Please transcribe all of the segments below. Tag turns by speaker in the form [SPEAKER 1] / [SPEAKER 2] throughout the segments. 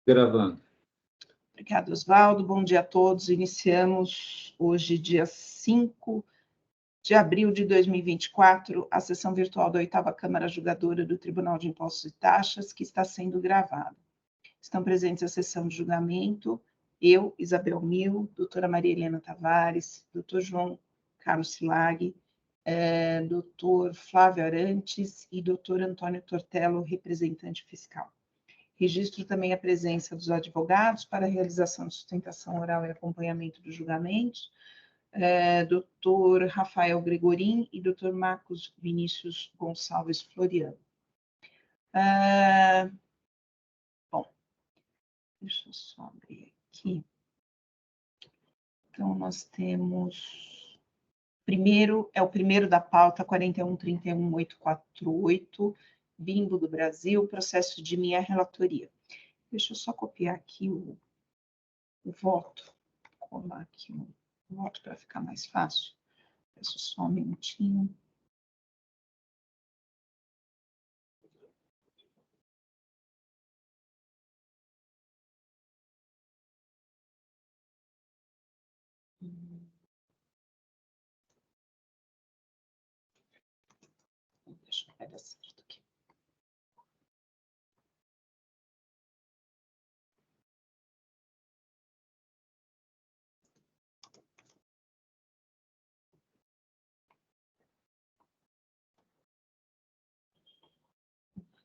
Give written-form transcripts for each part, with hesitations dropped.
[SPEAKER 1] Gravando.
[SPEAKER 2] Obrigada, Oswaldo. Bom dia a todos. Iniciamos hoje, dia 5 de abril de 2024, a sessão virtual da 8ª Câmara Julgadora do Tribunal de Impostos e Taxas, que está sendo gravada. Estão presentes à sessão de julgamento eu, Isabel Mil, doutora Maria Helena Tavares, doutor João Carlos Silag, doutor Flávio Arantes e doutor Antônio Tortello, representante fiscal. Registro também a presença dos advogados para a realização de sustentação oral e acompanhamento dos julgamentos, doutor Rafael Gregorim e doutor Marcos Vinícius Gonçalves Floriano. Bom, deixa eu só abrir aqui. Então, nós temos... o primeiro da pauta, 41.31.848, Bimbo do Brasil, processo de minha relatoria. Deixa eu só copiar aqui o voto, colar aqui o voto para ficar mais fácil. Peço só um minutinho. Deixa eu ver dar certo aqui.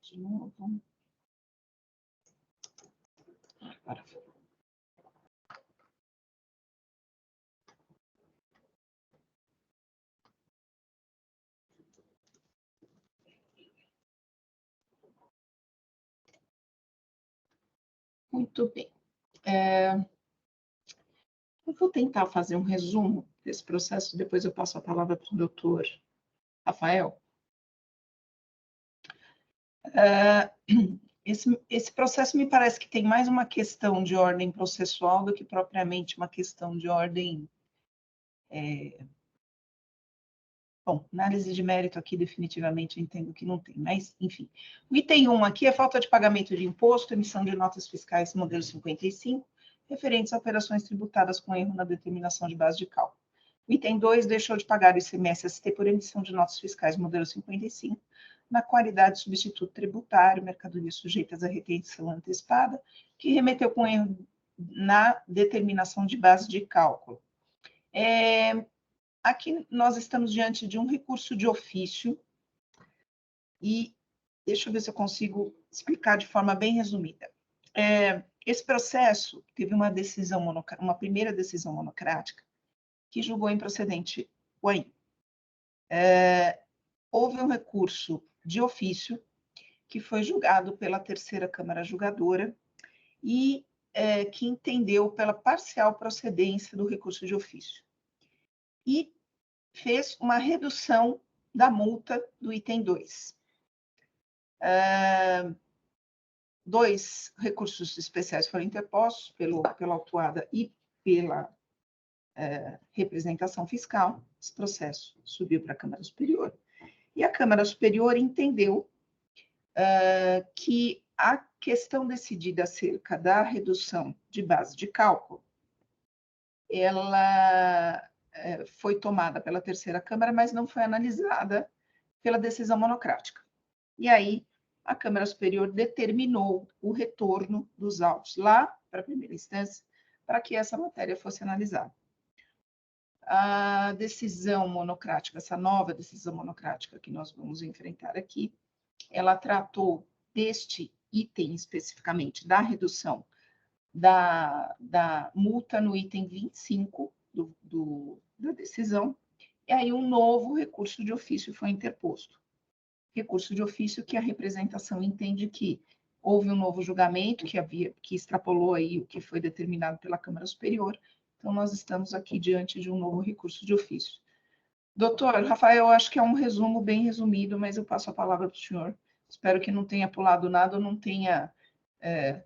[SPEAKER 2] De novo. Agora foi. Muito bem. Eu vou tentar fazer um resumo desse processo, depois eu passo a palavra para o doutor Rafael. Esse processo me parece que tem mais uma questão de ordem processual do que propriamente uma questão de ordem... Bom, análise de mérito aqui definitivamente eu entendo que não tem, mas enfim. O item 1 aqui é falta de pagamento de imposto, emissão de notas fiscais modelo 55, referentes a operações tributadas com erro na determinação de base de cálculo. O item 2 deixou de pagar o ICMS-ST por emissão de notas fiscais modelo 55, na qualidade de substituto tributário, mercadorias sujeitas à retenção antecipada, que remeteu com erro na determinação de base de cálculo. Aqui nós estamos diante de um recurso de ofício e deixa eu ver se eu consigo explicar de forma bem resumida. Esse processo teve uma primeira decisão monocrática que julgou improcedente o AIM. Houve um recurso de ofício que foi julgado pela 3ª Câmara Julgadora e que entendeu pela parcial procedência do recurso de ofício. E fez uma redução da multa do item 2. 2 recursos especiais foram interpostos pela autuada e pela representação fiscal. Esse processo subiu para a Câmara Superior. E a Câmara Superior entendeu que a questão decidida acerca da redução de base de cálculo, ela foi tomada pela 3ª Câmara, mas não foi analisada pela decisão monocrática. E aí, a Câmara Superior determinou o retorno dos autos lá para a primeira instância, para que essa matéria fosse analisada. A decisão monocrática, essa nova decisão monocrática que nós vamos enfrentar aqui, ela tratou deste item especificamente, da redução da multa no item 25 da decisão, e aí um novo recurso de ofício foi interposto. Recurso de ofício que a representação entende que houve um novo julgamento que extrapolou aí o que foi determinado pela Câmara Superior, então nós estamos aqui diante de um novo recurso de ofício. Doutor Rafael, eu acho que é um resumo bem resumido, mas eu passo a palavra para o senhor. Espero que não tenha pulado nada ou não tenha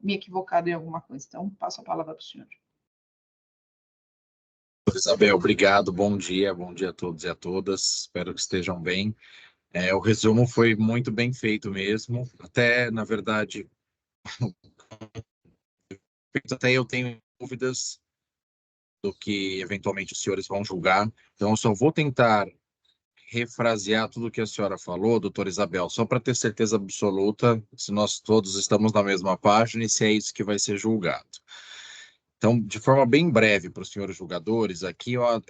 [SPEAKER 2] me equivocado em alguma coisa. Então, passo a palavra para o senhor.
[SPEAKER 1] Isabel, obrigado. Bom dia a todos e a todas. Espero que estejam bem. O resumo foi muito bem feito mesmo. Até, na verdade, até eu tenho dúvidas do que eventualmente os senhores vão julgar, então eu só vou tentar refrasear tudo o que a senhora falou, doutora Isabel, só para ter certeza absoluta se nós todos estamos na mesma página e se é isso que vai ser julgado. Então, de forma bem breve para os senhores julgadores, aqui ó,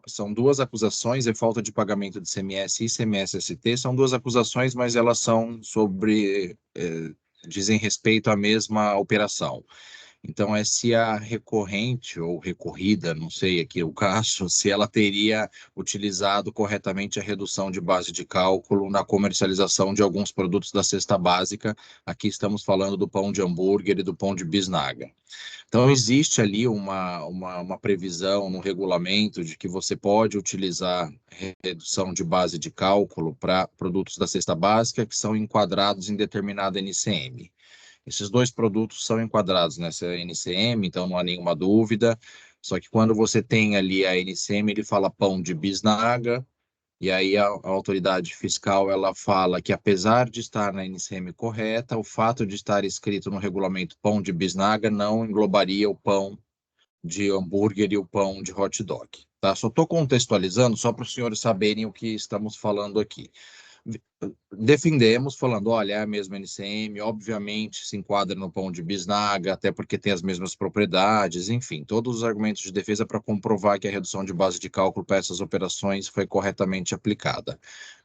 [SPEAKER 1] são duas acusações, é falta de pagamento de ICMS e ICMS-ST, são duas acusações, mas elas são sobre, dizem respeito à mesma operação. Então, é se a recorrente ou recorrida, não sei aqui o caso, se ela teria utilizado corretamente a redução de base de cálculo na comercialização de alguns produtos da cesta básica. Aqui estamos falando do pão de hambúrguer e do pão de bisnaga. Então, existe ali uma previsão no regulamento de que você pode utilizar redução de base de cálculo para produtos da cesta básica que são enquadrados em determinada NCM. Esses dois produtos são enquadrados nessa NCM, então não há nenhuma dúvida. Só que quando você tem ali a NCM, ele fala pão de bisnaga, e aí a autoridade fiscal ela fala que apesar de estar na NCM correta, o fato de estar escrito no regulamento pão de bisnaga não englobaria o pão de hambúrguer e o pão de hot dog. Tá? Só estou contextualizando só para os senhores saberem o que estamos falando aqui. Defendemos, falando, olha, é a mesma NCM, obviamente se enquadra no pão de bisnaga, até porque tem as mesmas propriedades, enfim, todos os argumentos de defesa para comprovar que a redução de base de cálculo para essas operações foi corretamente aplicada.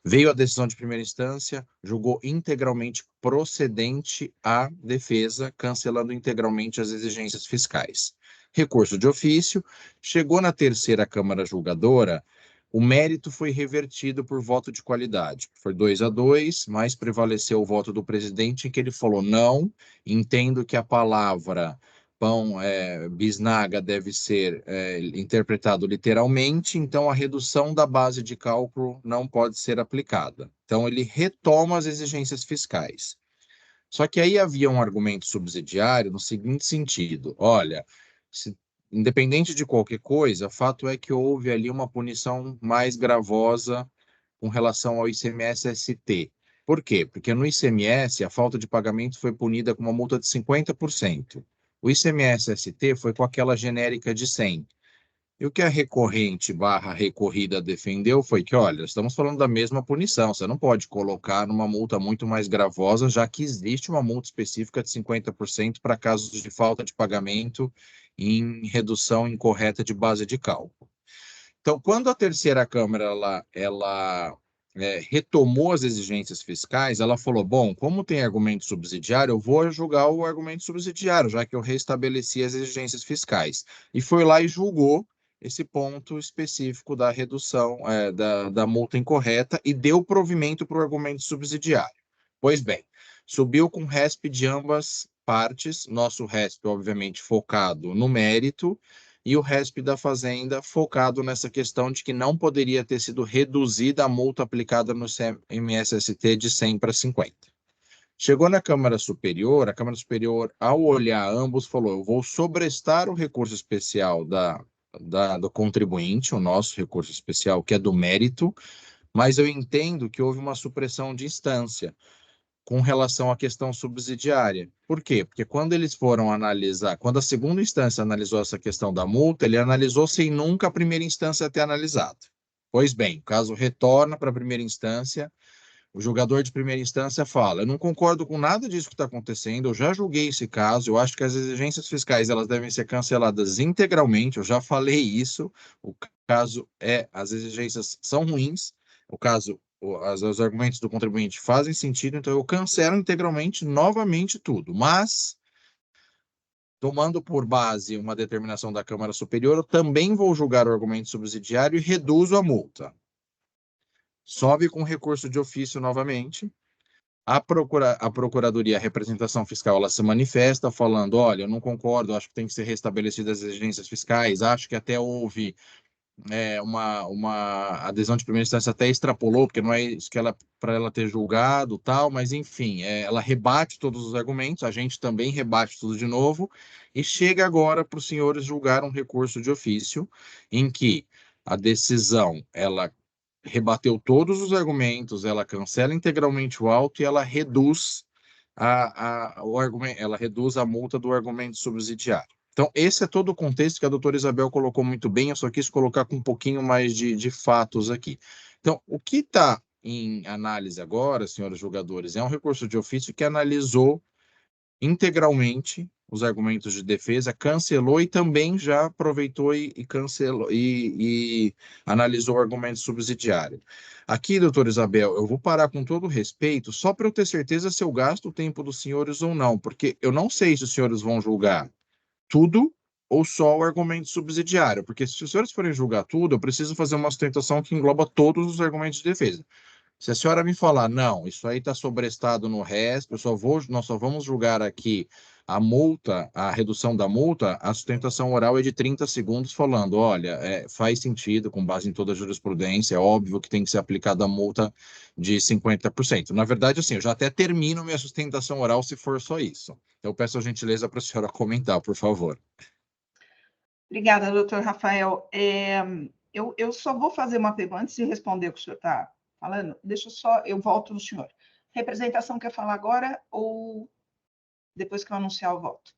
[SPEAKER 1] Veio a decisão de primeira instância, julgou integralmente procedente a defesa, cancelando integralmente as exigências fiscais. Recurso de ofício, chegou na terceira Câmara Julgadora, o mérito foi revertido por voto de qualidade. Foi 2-2, mas prevaleceu o voto do presidente em que ele falou não, entendo que a palavra pão bisnaga deve ser interpretado literalmente, então a redução da base de cálculo não pode ser aplicada. Então ele retoma as exigências fiscais. Só que aí havia um argumento subsidiário no seguinte sentido: olha, independente de qualquer coisa, fato é que houve ali uma punição mais gravosa com relação ao ICMS-ST. Por quê? Porque no ICMS a falta de pagamento foi punida com uma multa de 50%. O ICMS-ST foi com aquela genérica de 100%. E o que a recorrente barra recorrida defendeu foi que, olha, estamos falando da mesma punição, você não pode colocar numa multa muito mais gravosa, já que existe uma multa específica de 50% para casos de falta de pagamento em redução incorreta de base de cálculo. Então, quando a terceira Câmara retomou as exigências fiscais, ela falou, bom, como tem argumento subsidiário, eu vou julgar o argumento subsidiário, já que eu restabeleci as exigências fiscais. E foi lá e julgou esse ponto específico da redução da multa incorreta e deu provimento para o argumento subsidiário. Pois bem, subiu com RESP de ambas partes, nosso RESP, obviamente, focado no mérito, e o RESP da Fazenda focado nessa questão de que não poderia ter sido reduzida a multa aplicada no ICMS-ST de 100 para 50. Chegou na Câmara Superior, a Câmara Superior, ao olhar ambos, falou, eu vou sobrestar o recurso especial do contribuinte, o nosso recurso especial, que é do mérito, mas eu entendo que houve uma supressão de instância com relação à questão subsidiária. Por quê? Porque quando eles foram analisar, quando a segunda instância analisou essa questão da multa, ele analisou sem nunca a primeira instância ter analisado. Pois bem, o caso retorna para a primeira instância, o julgador de primeira instância fala, eu não concordo com nada disso que está acontecendo, eu já julguei esse caso, eu acho que as exigências fiscais elas devem ser canceladas integralmente, eu já falei isso, o caso as exigências são ruins, o caso os argumentos do contribuinte fazem sentido, então eu cancelo integralmente, novamente tudo. Mas, tomando por base uma determinação da Câmara Superior, eu também vou julgar o argumento subsidiário e reduzo a multa. Sobe com recurso de ofício novamente. A Procuradoria, a representação fiscal, ela se manifesta falando, olha, eu não concordo, acho que tem que ser restabelecidas as exigências fiscais, acho que até houve uma adesão de primeira instância até extrapolou, porque não é isso que para ela ter julgado tal, mas enfim, ela rebate todos os argumentos, a gente também rebate tudo de novo, e chega agora para os senhores julgar um recurso de ofício, em que a decisão, ela rebateu todos os argumentos, ela cancela integralmente o auto e ela reduz o argumento, ela reduz a multa do argumento subsidiário. Então, esse é todo o contexto que a doutora Isabel colocou muito bem, eu só quis colocar com um pouquinho mais de fatos aqui. Então, o que está em análise agora, senhores julgadores, é um recurso de ofício que analisou integralmente os argumentos de defesa, cancelou e também já aproveitou e cancelou e analisou o argumento subsidiário. Aqui, doutora Isabel, eu vou parar com todo respeito, só para eu ter certeza se eu gasto o tempo dos senhores ou não, porque eu não sei se os senhores vão julgar tudo ou só o argumento subsidiário, porque se os senhores forem julgar tudo, eu preciso fazer uma sustentação que engloba todos os argumentos de defesa. Se a senhora me falar, não, isso aí está sobrestado no resto, nós só vamos julgar aqui a multa, a redução da multa, a sustentação oral é de 30 segundos falando, olha, faz sentido, com base em toda a jurisprudência, é óbvio que tem que ser aplicada a multa de 50%. Na verdade, assim, eu já até termino minha sustentação oral se for só isso. Eu peço a gentileza para a senhora comentar, por favor.
[SPEAKER 2] Obrigada, doutor Rafael. Eu só vou fazer uma pergunta, antes de responder o que o senhor está falando, eu volto no senhor. Representação quer falar agora ou depois que eu anunciar o voto?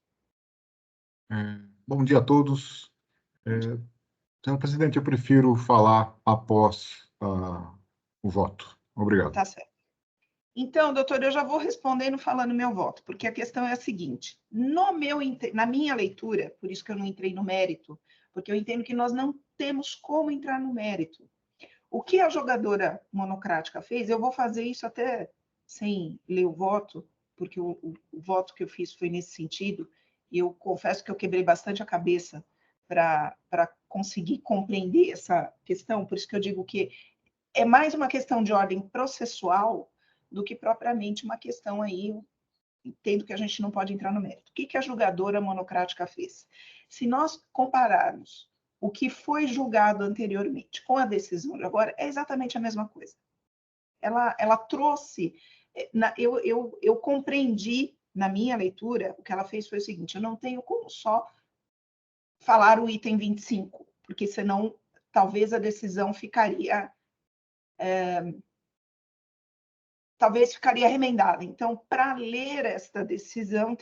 [SPEAKER 3] Bom dia a todos. Senhor presidente, eu prefiro falar após o voto. Obrigado.
[SPEAKER 2] Tá certo. Então, doutor, eu já vou respondendo falando meu voto, porque a questão é a seguinte: na minha leitura, por isso que eu não entrei no mérito, porque eu entendo que nós não temos como entrar no mérito. O que a jogadora monocrática fez, eu vou fazer isso até sem ler o voto, porque o voto que eu fiz foi nesse sentido, e eu confesso que eu quebrei bastante a cabeça para conseguir compreender essa questão, por isso que eu digo que é mais uma questão de ordem processual do que propriamente uma questão aí, eu entendo que a gente não pode entrar no mérito. O que a julgadora monocrática fez? Se nós compararmos o que foi julgado anteriormente com a decisão de agora, é exatamente a mesma coisa. Ela trouxe, eu compreendi na minha leitura, o que ela fez foi o seguinte: eu não tenho como só falar o item 25, porque senão talvez a decisão ficaria remendada. Então, para ler esta decisão,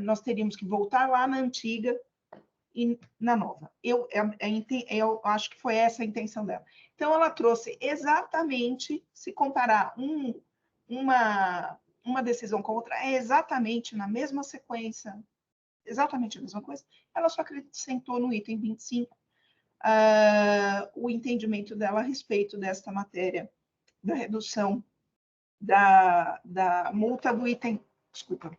[SPEAKER 2] nós teríamos que voltar lá na antiga e na nova. Eu acho que foi essa a intenção dela. Então, ela trouxe exatamente, se comparar uma decisão com outra, é exatamente na mesma sequência, exatamente a mesma coisa. Ela só acrescentou no item 25 o entendimento dela a respeito desta matéria da redução da multa do item. Desculpa,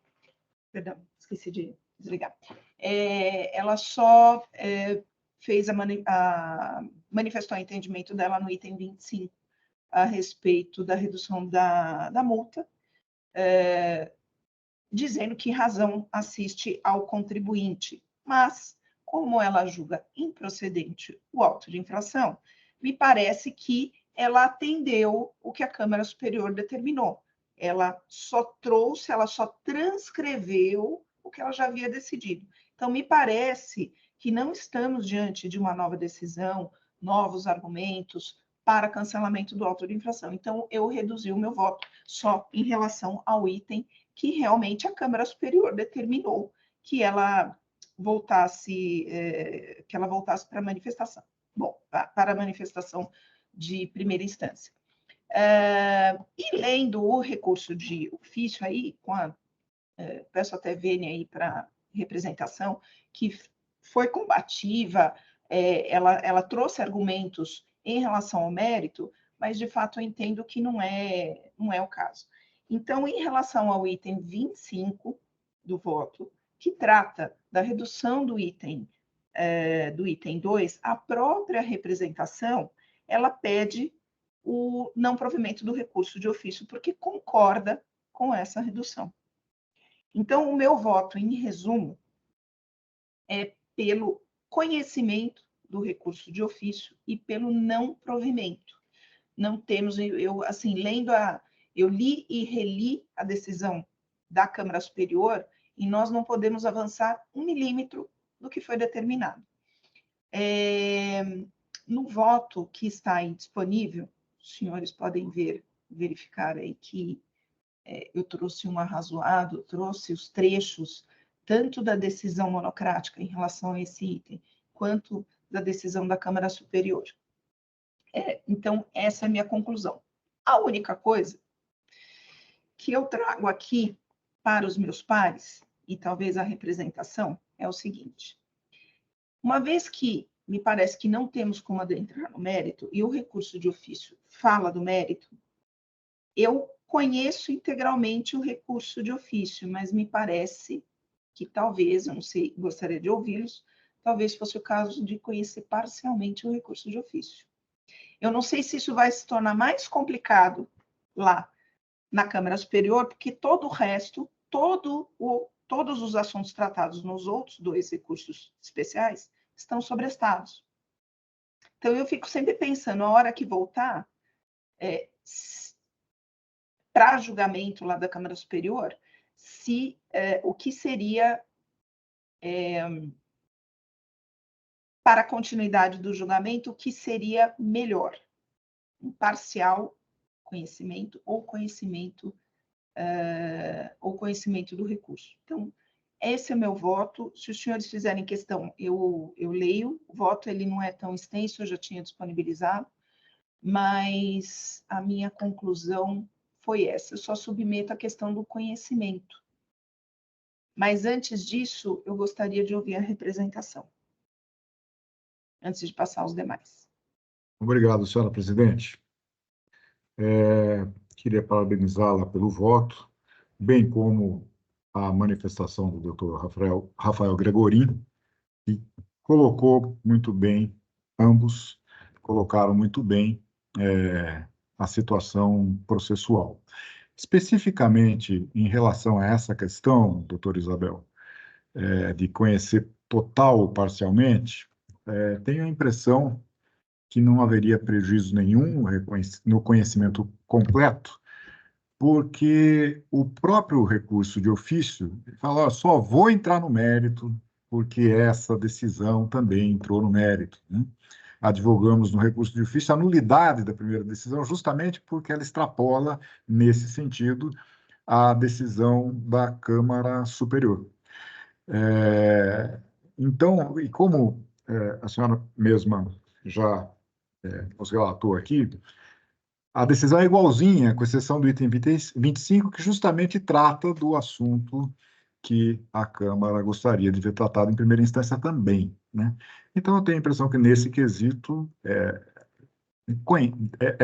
[SPEAKER 2] perdão, esqueci de desligar. Ela só manifestou o entendimento dela no item 25 a respeito da redução da multa, dizendo que razão assiste ao contribuinte. Mas, como ela julga improcedente o auto de infração, me parece que ela atendeu o que a Câmara Superior determinou. Ela só transcreveu o que ela já havia decidido. Então, me parece que não estamos diante de uma nova decisão, novos argumentos para cancelamento do auto de infração. Então, eu reduzi o meu voto só em relação ao item que realmente a Câmara Superior determinou que ela voltasse para a manifestação. Bom, para a manifestação de primeira instância. E lendo o recurso de ofício aí, peço até Vênia aí para representação, que foi combativa, ela trouxe argumentos em relação ao mérito, mas de fato eu entendo que não é o caso. Então, em relação ao item 25 do voto, que trata da redução do item 2, a própria representação, ela pede o não provimento do recurso de ofício, porque concorda com essa redução. Então, o meu voto, em resumo, é pelo conhecimento do recurso de ofício e pelo não provimento. Não temos, eu li e reli a decisão da Câmara Superior e nós não podemos avançar 1 milímetro do que foi determinado. No voto que está aí disponível, os senhores podem verificar aí que eu trouxe um arrazoado, trouxe os trechos tanto da decisão monocrática em relação a esse item, quanto da decisão da Câmara Superior. Então, essa é a minha conclusão. A única coisa que eu trago aqui para os meus pares, e talvez a representação, é o seguinte: uma vez que me parece que não temos como adentrar no mérito, e o recurso de ofício fala do mérito, eu conheço integralmente o recurso de ofício, mas me parece que talvez, eu não sei, gostaria de ouvi-los, talvez fosse o caso de conhecer parcialmente o recurso de ofício. Eu não sei se isso vai se tornar mais complicado lá na Câmara Superior, porque todo o resto, todos os assuntos tratados nos outros 2 recursos especiais estão sobrestados. Então, eu fico sempre pensando, a hora que voltar para julgamento lá da Câmara Superior, se o que seria para a continuidade do julgamento, o que seria melhor, um parcial conhecimento ou conhecimento do recurso. Então, esse é o meu voto. Se os senhores fizerem questão, eu leio. O voto ele não é tão extenso, eu já tinha disponibilizado, mas a minha conclusão foi essa. Eu só submeto a questão do conhecimento. Mas antes disso, eu gostaria de ouvir a representação, antes de passar aos demais.
[SPEAKER 3] Obrigado, senhora presidente. Queria parabenizá-la pelo voto, bem como a manifestação do doutor Rafael Gregorin, que colocou muito bem, ambos colocaram muito bem a situação processual. Especificamente em relação a essa questão, doutor Isabel, de conhecer total ou parcialmente, tenho a impressão que não haveria prejuízo nenhum no conhecimento completo, porque o próprio recurso de ofício fala, só vou entrar no mérito, porque essa decisão também entrou no mérito, né? Advogamos no recurso de ofício a nulidade da primeira decisão, justamente porque ela extrapola, nesse sentido, a decisão da Câmara Superior. Então, e como a senhora mesma já nos relatou aqui, a decisão é igualzinha, com exceção do item 25, que justamente trata do assunto que a Câmara gostaria de ver tratado em primeira instância também, né? Então, eu tenho a impressão que, nesse quesito, é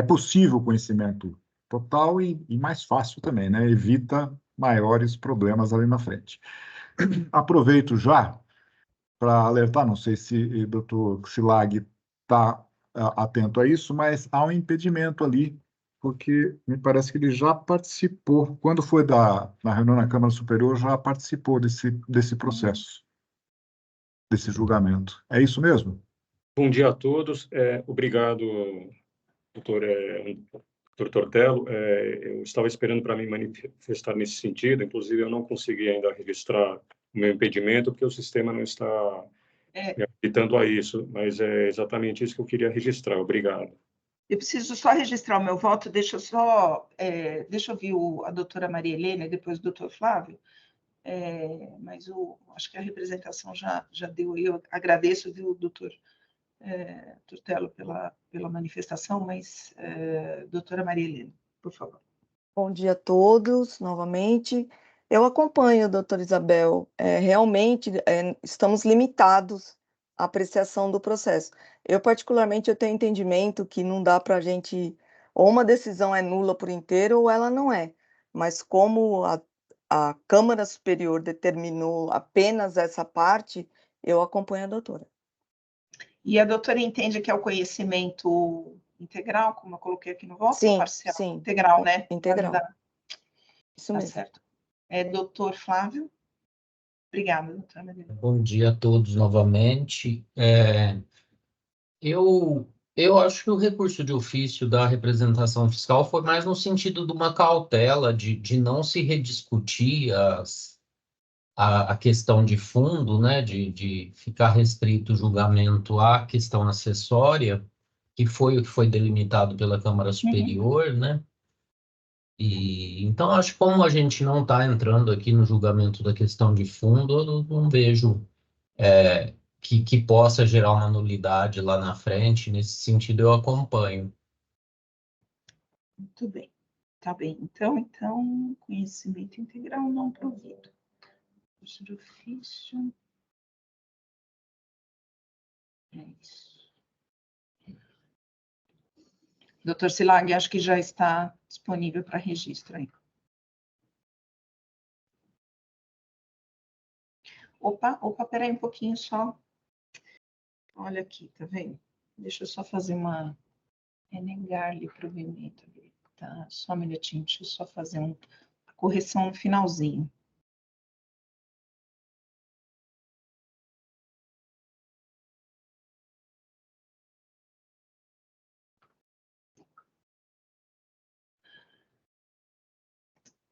[SPEAKER 3] possível conhecimento total e mais fácil também, né? Evita maiores problemas ali na frente. Aproveito já para alertar, não sei se o doutor Xilag está atento a isso, mas há um impedimento ali, porque me parece que ele já participou, quando foi na reunião na Câmara Superior, já participou desse processo, desse julgamento. É isso mesmo?
[SPEAKER 4] Bom dia a todos. Obrigado, doutor Tortello. Eu estava esperando para me manifestar nesse sentido, inclusive eu não consegui ainda registrar o meu impedimento, porque o sistema não está me habilitando a isso, mas é exatamente isso que eu queria registrar. Obrigado.
[SPEAKER 2] Eu preciso só registrar o meu voto, deixa eu ouvir a doutora Maria Helena e depois o doutor Flávio, mas acho que a representação já deu, eu agradeço, viu, doutor Tortello, pela manifestação, mas doutora Maria Helena, por favor.
[SPEAKER 5] Bom dia a todos, novamente. Eu acompanho, doutora Isabel. Realmente, estamos limitados à apreciação do processo. Eu, particularmente, eu tenho entendimento que não dá para a gente... Ou uma decisão é nula por inteiro, ou ela não é. Mas como a Câmara Superior determinou apenas essa parte, eu acompanho a doutora.
[SPEAKER 2] E a doutora entende que é o conhecimento integral, como eu coloquei aqui no voto?
[SPEAKER 5] Sim,
[SPEAKER 2] parcial?
[SPEAKER 5] sim.
[SPEAKER 2] Integral, né?
[SPEAKER 5] Integral. Isso
[SPEAKER 2] Tá
[SPEAKER 5] mesmo.
[SPEAKER 2] certo. Doutor Flávio? Obrigada, doutora Maria.
[SPEAKER 6] Bom dia a todos novamente. Eu acho que o recurso de ofício da representação fiscal foi mais no sentido de uma cautela, de não se rediscutir a questão de fundo, né, de ficar restrito o julgamento à questão acessória, que foi delimitado pela Câmara Superior, né? E então acho que como a gente não está entrando aqui no julgamento da questão de fundo, eu não vejo que possa gerar uma nulidade lá na frente. Nesse sentido, eu acompanho.
[SPEAKER 2] Muito bem. Tá bem. Então, conhecimento integral não provido. Curso de ofício. É isso. Doutor Silag, acho que já está disponível para registro aí. Opa, peraí um pouquinho só. Olha aqui, tá vendo? Deixa eu só fazer uma... negar-lhe provimento. Tá, só um minutinho, deixa eu só fazer uma correção no finalzinho.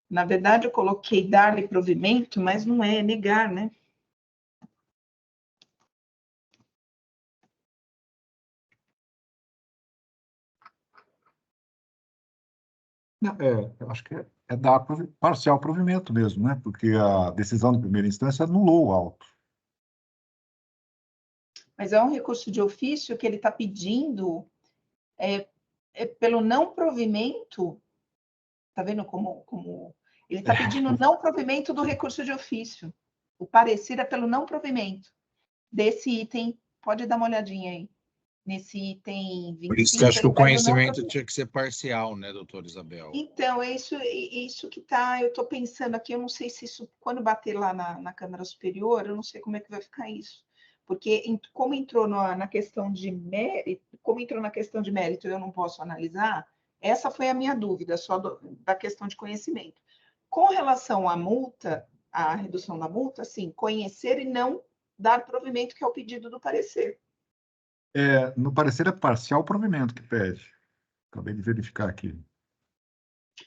[SPEAKER 2] Na verdade, eu coloquei dar-lhe provimento, mas não é negar, né?
[SPEAKER 3] Eu acho que é dar parcial provimento mesmo, né? Porque a decisão de primeira instância anulou o auto.
[SPEAKER 2] Mas é um recurso de ofício que ele está pedindo pelo não provimento. Tá vendo como ele está pedindo não provimento do recurso de ofício. O parecer é pelo não provimento desse item. Pode dar uma olhadinha aí. Nesse item
[SPEAKER 1] Por isso que eu
[SPEAKER 2] 25,
[SPEAKER 1] acho que
[SPEAKER 2] ele
[SPEAKER 1] o
[SPEAKER 2] pede o não
[SPEAKER 1] conhecimento
[SPEAKER 2] provimento.
[SPEAKER 1] tinha que ser parcial, né, doutora Isabel?
[SPEAKER 2] Então, é isso que tá. Eu estou pensando aqui, eu não sei se isso, quando bater lá na Câmara Superior, eu não sei como é que vai ficar isso. Porque, como entrou na questão de mérito, como entrou na questão de mérito, eu não posso analisar, essa foi a minha dúvida, só da questão de conhecimento. Com relação à multa, à redução da multa, sim, conhecer e não dar provimento, que é o pedido do parecer.
[SPEAKER 3] No parecer é parcial provimento que pede. Acabei de verificar aqui.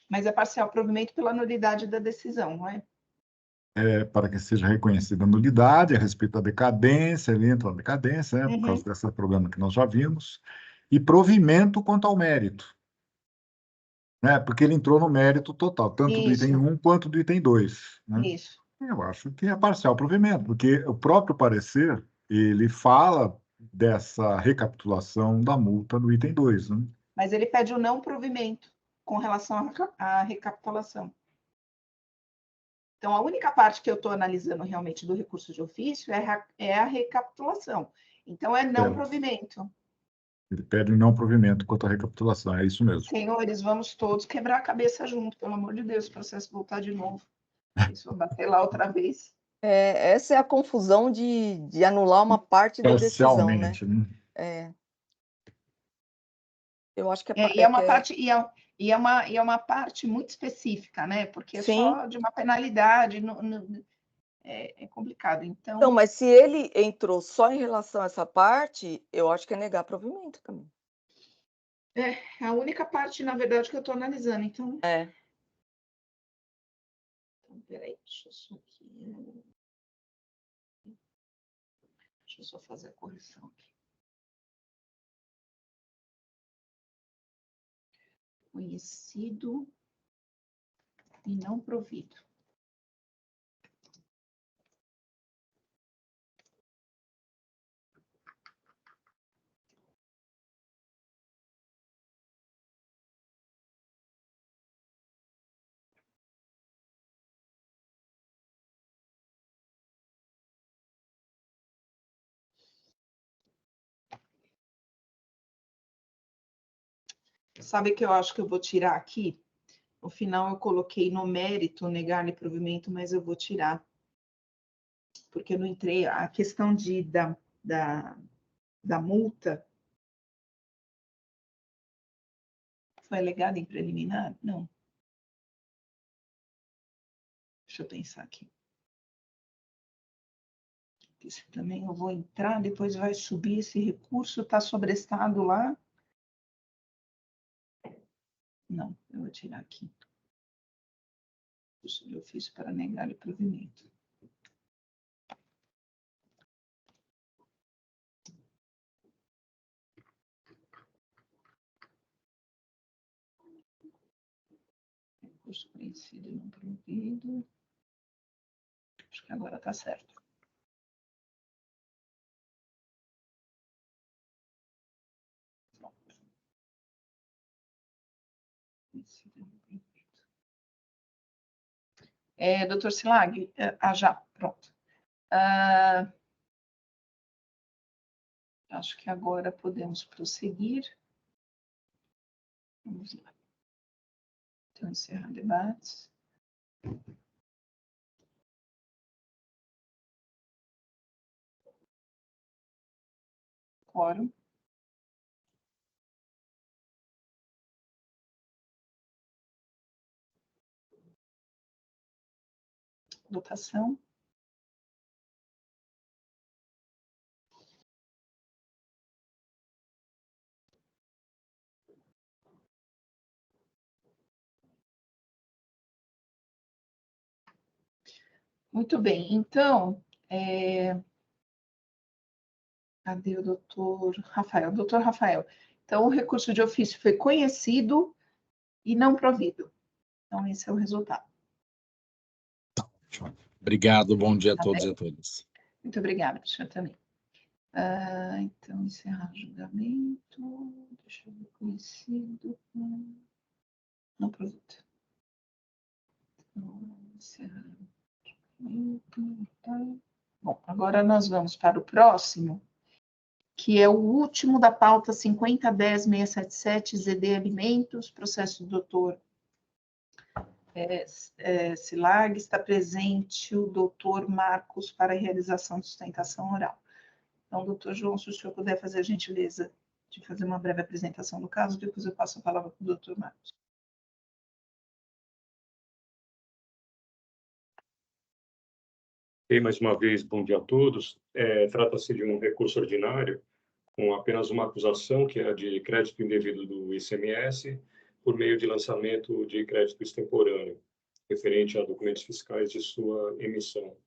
[SPEAKER 2] Mas é parcial provimento pela nulidade da decisão, não é?
[SPEAKER 3] Para que seja reconhecida a nulidade a respeito da decadência, ele entra na decadência, né, por causa desse problema que nós já vimos, e provimento quanto ao mérito, né, porque ele entrou no mérito total, tanto do item
[SPEAKER 2] Isso,
[SPEAKER 3] 1 quanto do item 2, né?
[SPEAKER 2] isso.
[SPEAKER 3] Eu acho que é parcial provimento, porque o próprio parecer, ele fala dessa recapitulação da multa no item 2, né?
[SPEAKER 2] Mas ele pede o não provimento com relação à recapitulação. Então, a única parte que eu estou analisando realmente do recurso de ofício é a recapitulação. Então, é não
[SPEAKER 3] É,
[SPEAKER 2] provimento.
[SPEAKER 3] ele pede o não provimento quanto à recapitulação, é isso mesmo.
[SPEAKER 2] Senhores, vamos todos quebrar a cabeça junto, pelo amor de Deus, o processo voltar de novo. Isso vai bater lá outra vez.
[SPEAKER 5] Essa é a confusão de anular uma parte da decisão, né?
[SPEAKER 3] Parcialmente, né?
[SPEAKER 5] Eu acho que
[SPEAKER 2] E é uma parte, e é uma parte muito específica, né? Porque é
[SPEAKER 5] sim.
[SPEAKER 2] só de uma penalidade, é complicado.
[SPEAKER 5] Então,
[SPEAKER 2] Então,
[SPEAKER 5] mas se ele entrou só em relação a essa parte, eu acho que é negar provimento também.
[SPEAKER 2] é a única parte, na verdade, que eu estou analisando. Então, peraí, deixa eu só fazer a correção aqui. Conhecido e não provido. Sabe que eu acho que eu vou tirar aqui? No final eu coloquei no mérito negar-lhe provimento, mas eu vou tirar. Porque eu não entrei. A questão da multa foi alegada em preliminar? Não. Deixa eu pensar aqui. Isso também eu vou entrar, depois vai subir esse recurso, está sobrestado lá. Não, eu vou tirar aqui. Curso de ofício para negar-lhe provimento. recurso conhecido e não provido. Acho que agora está certo. Doutor Silag, já, pronto. Acho que agora podemos prosseguir. Vamos lá. Então, encerrar debates. Quórum. Votação. Muito bem, então, cadê o doutor Rafael? Doutor Rafael, então o recurso de ofício foi conhecido e não provido. Então, esse é o resultado.
[SPEAKER 1] Obrigado, bom dia a
[SPEAKER 2] Tá
[SPEAKER 1] todos
[SPEAKER 2] bem?
[SPEAKER 1] e a todas.
[SPEAKER 2] Muito obrigada, professor, também. Então, encerrar o julgamento. Deixa eu ver, conhecido. Não provido. Então, encerrar o julgamento. Tá. Bom, agora nós vamos para o próximo, que é o último da pauta 50.10.677, ZD Alimentos, processo do doutor Silag. Está presente o doutor Marcos para a realização de sustentação oral. Então, doutor João, se o senhor puder fazer a gentileza de fazer uma breve apresentação do caso, depois eu passo a palavra para o doutor Marcos.
[SPEAKER 4] E mais uma vez, bom dia a todos. Trata-se de um recurso ordinário com apenas uma acusação, que é a de crédito indevido do ICMS, por meio de lançamento de crédito extemporâneo, referente a documentos fiscais de sua emissão.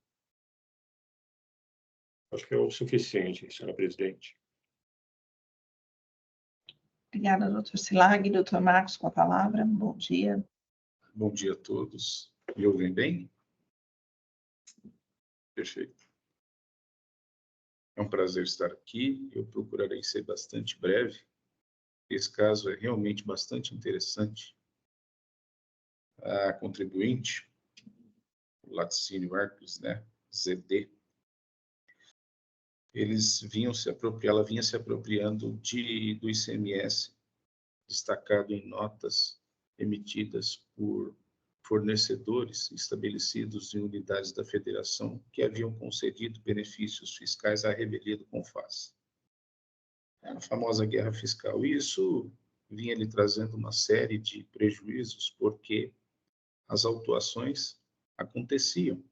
[SPEAKER 4] Acho que é o suficiente, senhora presidente.
[SPEAKER 2] Obrigada, doutor Silag. Doutor Marcos, com a palavra. Bom dia.
[SPEAKER 7] Bom dia a todos. Me ouvem bem? Perfeito. É um prazer estar aqui. Eu procurarei ser bastante breve. Esse caso é realmente bastante interessante. A contribuinte, o laticínio Arcos, né, ZD, ela vinha se apropriando do ICMS, destacado em notas emitidas por fornecedores estabelecidos em unidades da federação que haviam concedido benefícios fiscais à revelia do CONFAS. A famosa guerra fiscal. E isso vinha lhe trazendo uma série de prejuízos, porque as autuações aconteciam.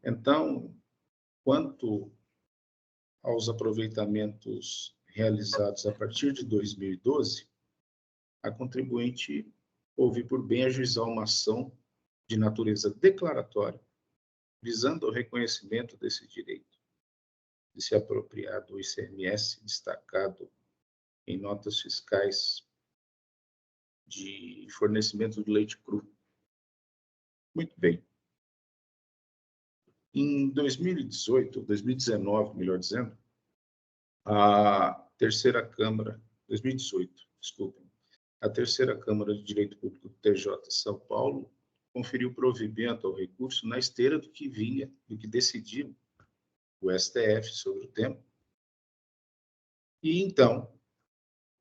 [SPEAKER 7] Então, quanto aos aproveitamentos realizados a partir de 2012, a contribuinte houve por bem ajuizar uma ação de natureza declaratória, visando o reconhecimento desse direito de se apropriar do ICMS destacado em notas fiscais de fornecimento de leite cru. Muito bem. Em 2019, melhor dizendo, a terceira Câmara, 2018, desculpem, a terceira Câmara de Direito Público do TJ São Paulo conferiu provimento ao recurso na esteira do que decidiu o STF sobre o tema. E então,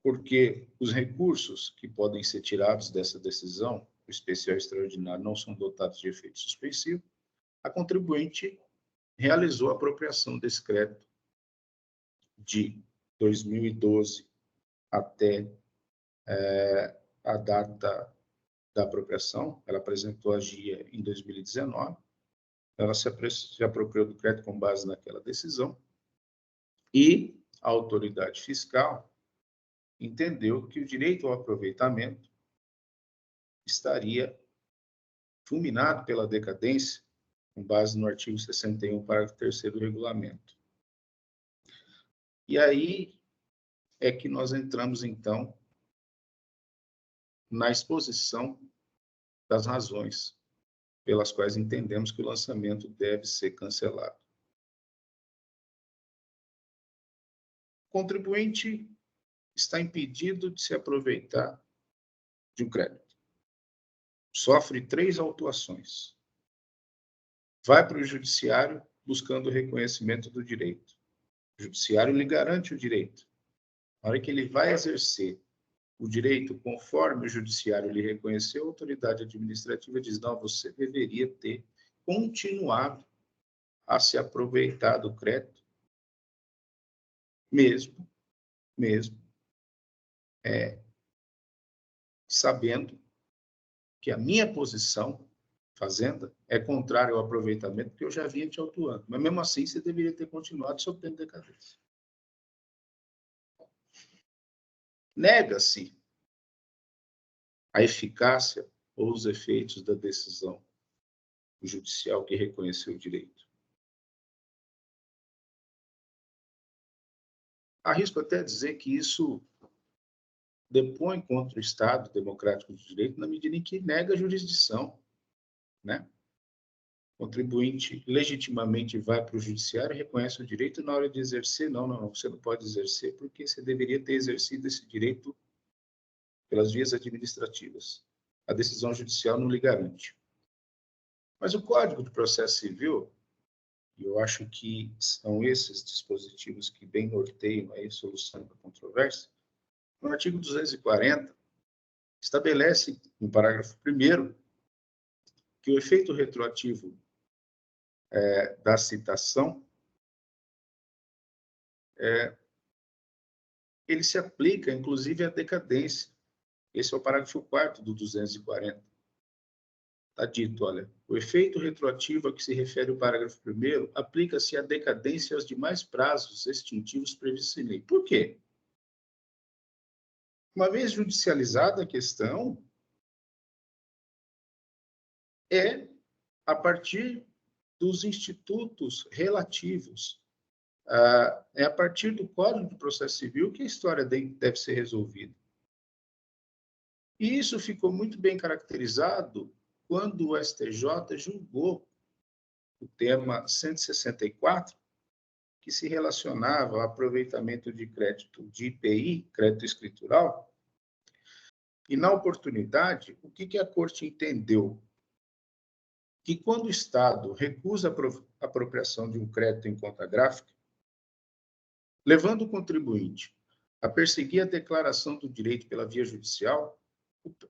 [SPEAKER 7] porque os recursos que podem ser tirados dessa decisão, o especial e extraordinário, não são dotados de efeito suspensivo, a contribuinte realizou a apropriação desse crédito de 2012 até a data da apropriação. Ela apresentou a GIA em 2019, ela se apropriou do crédito com base naquela decisão, e a autoridade fiscal entendeu que o direito ao aproveitamento estaria fulminado pela decadência, com base no artigo 61, parágrafo 3º do regulamento. E aí é que nós entramos, então, na exposição das razões pelas quais entendemos que o lançamento deve ser cancelado. O contribuinte está impedido de se aproveitar de um crédito. Sofre 3 autuações. Vai para o judiciário buscando o reconhecimento do direito. O judiciário lhe garante o direito. Na hora que ele vai exercer o direito conforme o judiciário lhe reconheceu, a autoridade administrativa diz: não, você deveria ter continuado a se aproveitar do crédito, mesmo sabendo que a minha posição, fazenda, é contrária ao aproveitamento, porque eu já vinha te autuando. Mas, mesmo assim, você deveria ter continuado sob pena de decadência. Nega-se a eficácia ou os efeitos da decisão judicial que reconheceu o direito. Arrisco até dizer que isso depõe contra o Estado democrático de direito na medida em que nega a jurisdição, né? O contribuinte legitimamente vai para o judiciário, reconhece o direito, e na hora de exercer, não, você não pode exercer porque você deveria ter exercido esse direito pelas vias administrativas. A decisão judicial não lhe garante. Mas o Código de Processo Civil, e eu acho que são esses dispositivos que bem norteiam a solução da controvérsia, no artigo 240, estabelece, no parágrafo 1º, que o efeito retroativo da citação ele se aplica, inclusive, à decadência. Esse é o parágrafo 4º do 240. Está dito, olha, o efeito retroativo a que se refere o parágrafo 1º aplica-se à decadência e aos demais prazos extintivos previstos em lei. Por quê? Uma vez judicializada a questão, é a partir dos institutos relativos, é a partir do Código de Processo Civil que a história deve ser resolvida. E isso ficou muito bem caracterizado quando o STJ julgou o tema 164, que se relacionava ao aproveitamento de crédito de IPI, crédito escritural. E, na oportunidade, o que a Corte entendeu? Que quando o Estado recusa a apropriação de um crédito em conta gráfica, levando o contribuinte a perseguir a declaração do direito pela via judicial,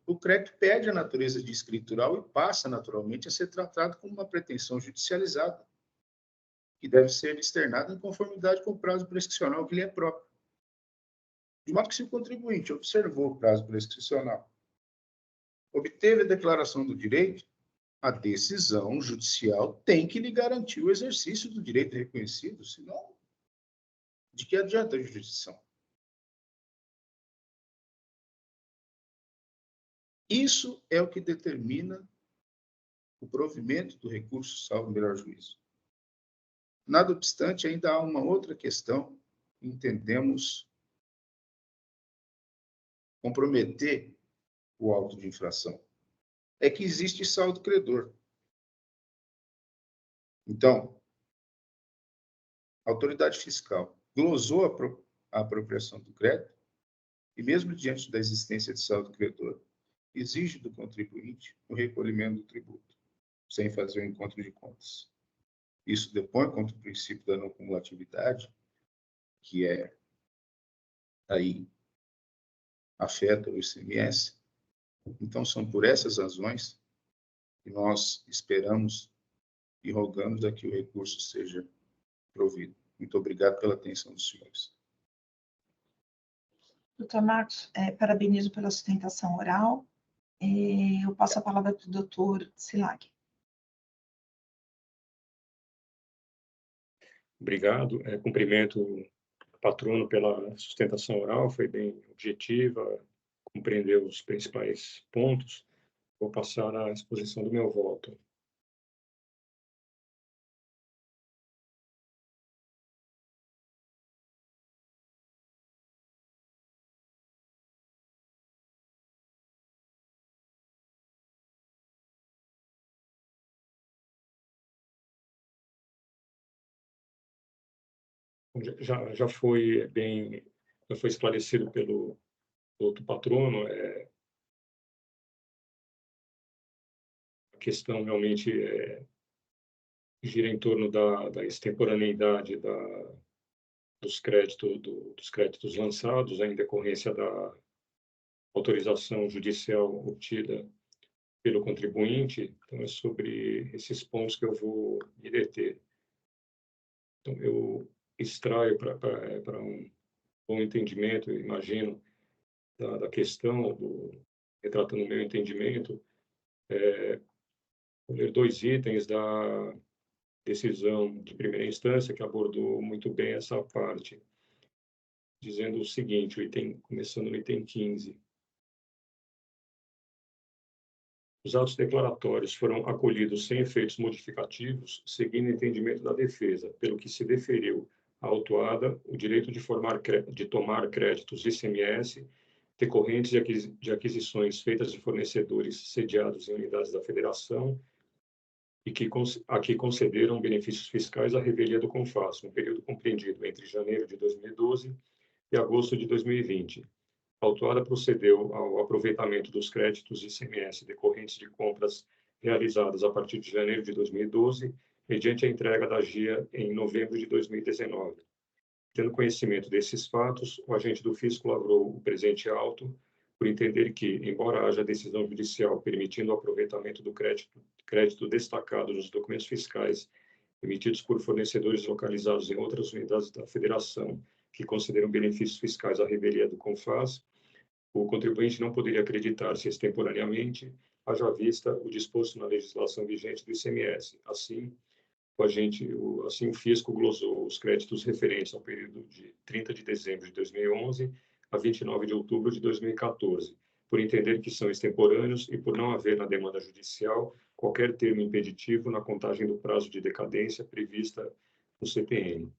[SPEAKER 7] o crédito perde a natureza de escritural e passa, naturalmente, a ser tratado como uma pretensão judicializada, que deve ser externada em conformidade com o prazo prescricional que lhe é próprio. De modo que, se o contribuinte observou o prazo prescricional, obteve a declaração do direito, a decisão judicial tem que lhe garantir o exercício do direito reconhecido, senão, de que adianta a jurisdição? Isso é o que determina o provimento do recurso salvo melhor juízo. Nada obstante, ainda há uma outra questão que entendemos comprometer o auto de infração. É que existe saldo credor. Então, a autoridade fiscal glosou a apropriação do crédito e, mesmo diante da existência de saldo credor, exige do contribuinte o recolhimento do tributo, sem fazer o encontro de contas. Isso depõe contra o princípio da não cumulatividade, que aí afeta o ICMS. Então, são por essas razões que nós esperamos e rogamos a que o recurso seja provido. Muito obrigado pela atenção dos senhores.
[SPEAKER 2] Doutor Marcos, parabenizo pela sustentação oral. Eu passo a palavra para o doutor Silag.
[SPEAKER 4] Obrigado. Cumprimento o patrono pela sustentação oral, foi bem objetiva, compreendeu os principais pontos. Vou passar à exposição do meu voto. Já foi esclarecido pelo outro patrono, a questão realmente gira em torno da extemporaneidade dos créditos lançados em decorrência da autorização judicial obtida pelo contribuinte. Então, é sobre esses pontos que eu vou me deter. Então, eu extraio para um bom entendimento, eu imagino, da questão, retratando o meu entendimento, vou ler 2 itens da decisão de primeira instância, que abordou muito bem essa parte, dizendo o seguinte, começando no item 15. Os atos declaratórios foram acolhidos sem efeitos modificativos, seguindo o entendimento da defesa, pelo que se deferiu à autuada o direito de tomar créditos ICMS decorrentes de aquisições feitas de fornecedores sediados em unidades da Federação e a que concederam benefícios fiscais à revelia do CONFAS, no período compreendido entre janeiro de 2012 e agosto de 2020. A autuada procedeu ao aproveitamento dos créditos ICMS decorrentes de compras realizadas a partir de janeiro de 2012, mediante a entrega da GIA em novembro de 2019. Tendo conhecimento desses fatos, o agente do fisco lavrou o presente auto por entender que, embora haja decisão judicial permitindo o aproveitamento do crédito destacado nos documentos fiscais emitidos por fornecedores localizados em outras unidades da Federação que consideram benefícios fiscais à revelia do CONFAS, o contribuinte não poderia acreditar-se extemporaneamente, haja vista o disposto na legislação vigente do ICMS. Assim, o fisco glosou os créditos referentes ao período de 30 de dezembro de 2011 a 29 de outubro de 2014, por entender que são extemporâneos e por não haver na demanda judicial qualquer termo impeditivo na contagem do prazo de decadência prevista no CTN.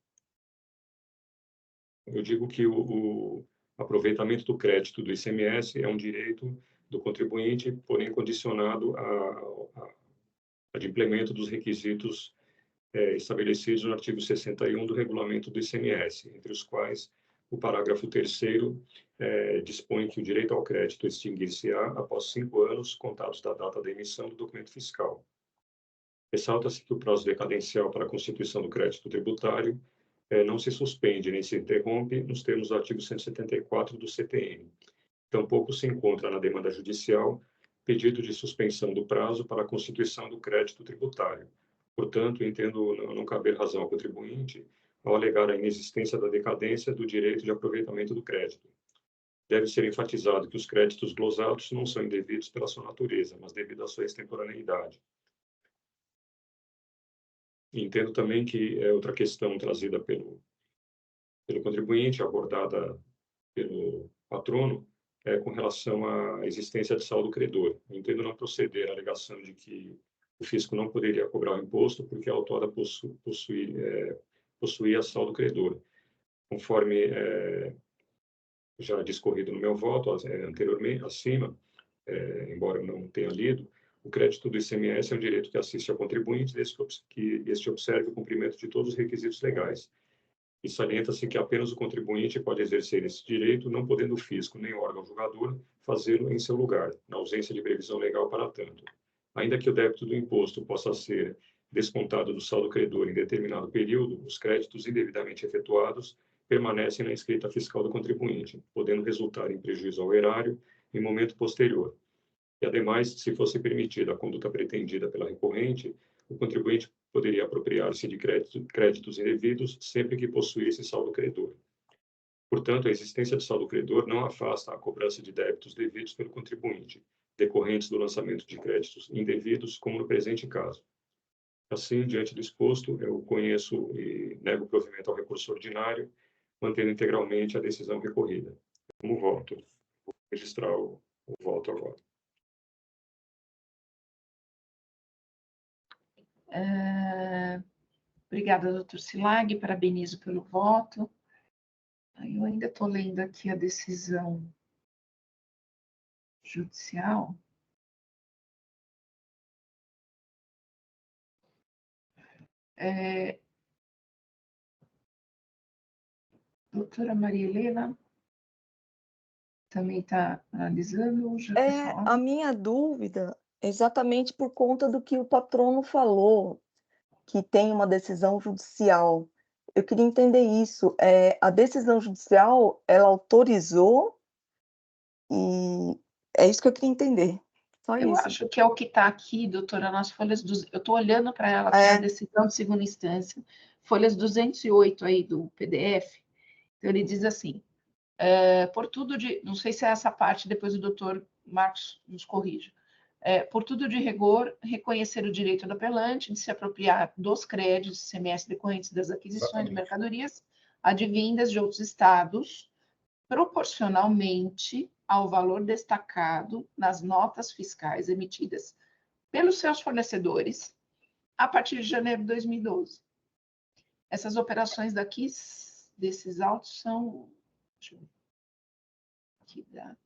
[SPEAKER 4] Eu digo que o aproveitamento do crédito do ICMS é um direito do contribuinte, porém condicionado a implemento dos requisitos estabelecidos no artigo 61 do regulamento do ICMS, entre os quais o parágrafo 3º dispõe que o direito ao crédito extinguir-se-á após 5 anos contados da data da emissão do documento fiscal. Ressalta-se que o prazo decadencial para a constituição do crédito tributário não se suspende nem se interrompe nos termos do artigo 174 do CTN. Tampouco se encontra na demanda judicial pedido de suspensão do prazo para a constituição do crédito tributário. Portanto, entendo não caber razão ao contribuinte ao alegar a inexistência da decadência do direito de aproveitamento do crédito. Deve ser enfatizado que os créditos glosados não são indevidos pela sua natureza, mas devido à sua extemporaneidade. Entendo também que é outra questão trazida pelo contribuinte, abordada pelo patrono, com relação à existência de saldo credor. Entendo não proceder a alegação de que o fisco não poderia cobrar o imposto porque a autuada possuía saldo credor. Conforme já discorrido no meu voto anteriormente, acima, embora eu não tenha lido, o crédito do ICMS é um direito que assiste ao contribuinte desde que este observe o cumprimento de todos os requisitos legais. E salienta-se que apenas o contribuinte pode exercer esse direito, não podendo o fisco nem o órgão julgador fazê-lo em seu lugar, na ausência de previsão legal para tanto. Ainda que o débito do imposto possa ser descontado do saldo credor em determinado período, os créditos indevidamente efetuados permanecem na escrita fiscal do contribuinte, podendo resultar em prejuízo ao erário em momento posterior. E, ademais, se fosse permitida a conduta pretendida pela recorrente, o contribuinte poderia apropriar-se de créditos indevidos sempre que possuísse saldo credor. Portanto, a existência de saldo credor não afasta a cobrança de débitos devidos pelo contribuinte, decorrentes do lançamento de créditos indevidos, como no presente caso. Assim, diante do exposto, eu conheço e nego provimento ao recurso ordinário, mantendo integralmente a decisão recorrida. Como voto? Vou registrar o voto agora.
[SPEAKER 2] Obrigada, doutor Silag, parabenizo pelo voto. Eu ainda estou lendo aqui a decisão judicial. Doutora Maria Helena também está analisando? Já pessoal?
[SPEAKER 5] A minha dúvida é exatamente por conta do que o patrono falou, que tem uma decisão judicial. Eu queria entender isso. A decisão judicial, ela autorizou e é isso que eu queria entender. Só
[SPEAKER 2] Eu
[SPEAKER 5] isso.
[SPEAKER 2] acho que é o que está aqui, doutora, nas folhas dos... Eu estou olhando para ela, que é a decisão de segunda instância, folhas 208 aí do PDF. Então, ele diz assim, por tudo de... Não sei se é essa parte, depois o doutor Marcos nos corrija. Por tudo de rigor, reconhecer o direito do apelante de se apropriar dos créditos de ICMS decorrentes das aquisições de mercadorias advindas de outros estados, proporcionalmente ao valor destacado nas notas fiscais emitidas pelos seus fornecedores a partir de janeiro de 2012. Essas operações daqui, desses autos, são... Deixa eu ver. Que data?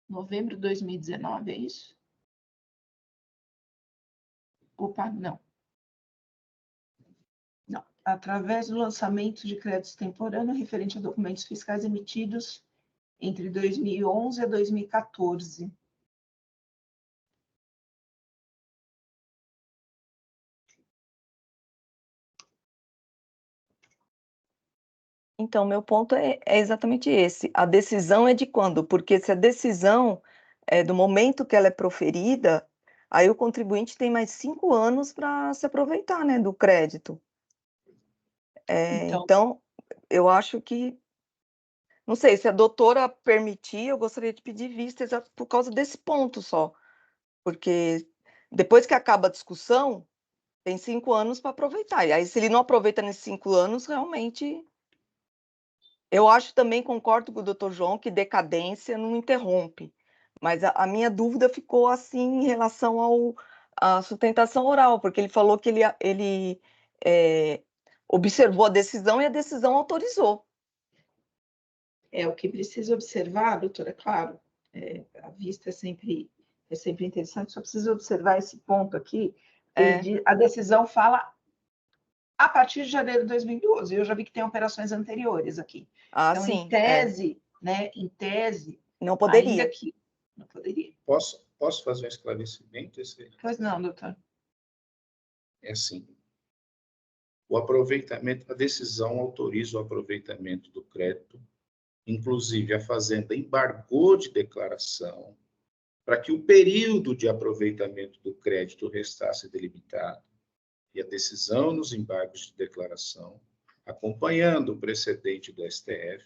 [SPEAKER 2] Novembro de 2019, é isso? Opa, não. Não. Através do lançamento de créditos temporâneos referente a documentos fiscais emitidos entre 2011 a 2014.
[SPEAKER 5] Então, meu ponto é exatamente esse. A decisão é de quando? Porque se a decisão é do momento que ela é proferida, aí o contribuinte tem mais 5 anos para se aproveitar, né, do crédito. Então, eu acho que... Não sei, se a doutora permitir, eu gostaria de pedir vista por causa desse ponto só. Porque depois que acaba a discussão, tem 5 anos para aproveitar. E aí, se ele não aproveita nesses 5 anos, realmente... Eu acho também, concordo com o doutor João, que decadência não interrompe. Mas a minha dúvida ficou assim em relação à sustentação oral, porque ele falou que ele observou a decisão e a decisão autorizou.
[SPEAKER 2] O que precisa observar, doutora, claro, a vista é sempre interessante, só precisa observar esse ponto aqui. A decisão fala a partir de janeiro de 2012. Eu já vi que tem operações anteriores aqui. Então,
[SPEAKER 5] sim,
[SPEAKER 2] em tese, né? Em tese,
[SPEAKER 5] não poderia.
[SPEAKER 2] Ainda que não poderia.
[SPEAKER 7] Posso fazer um esclarecimento?
[SPEAKER 2] Pois não, doutor.
[SPEAKER 7] É assim. O aproveitamento, a decisão autoriza o aproveitamento do crédito, inclusive a Fazenda embargou de declaração para que o período de aproveitamento do crédito restasse delimitado, e a decisão nos embargos de declaração, acompanhando o precedente do STF,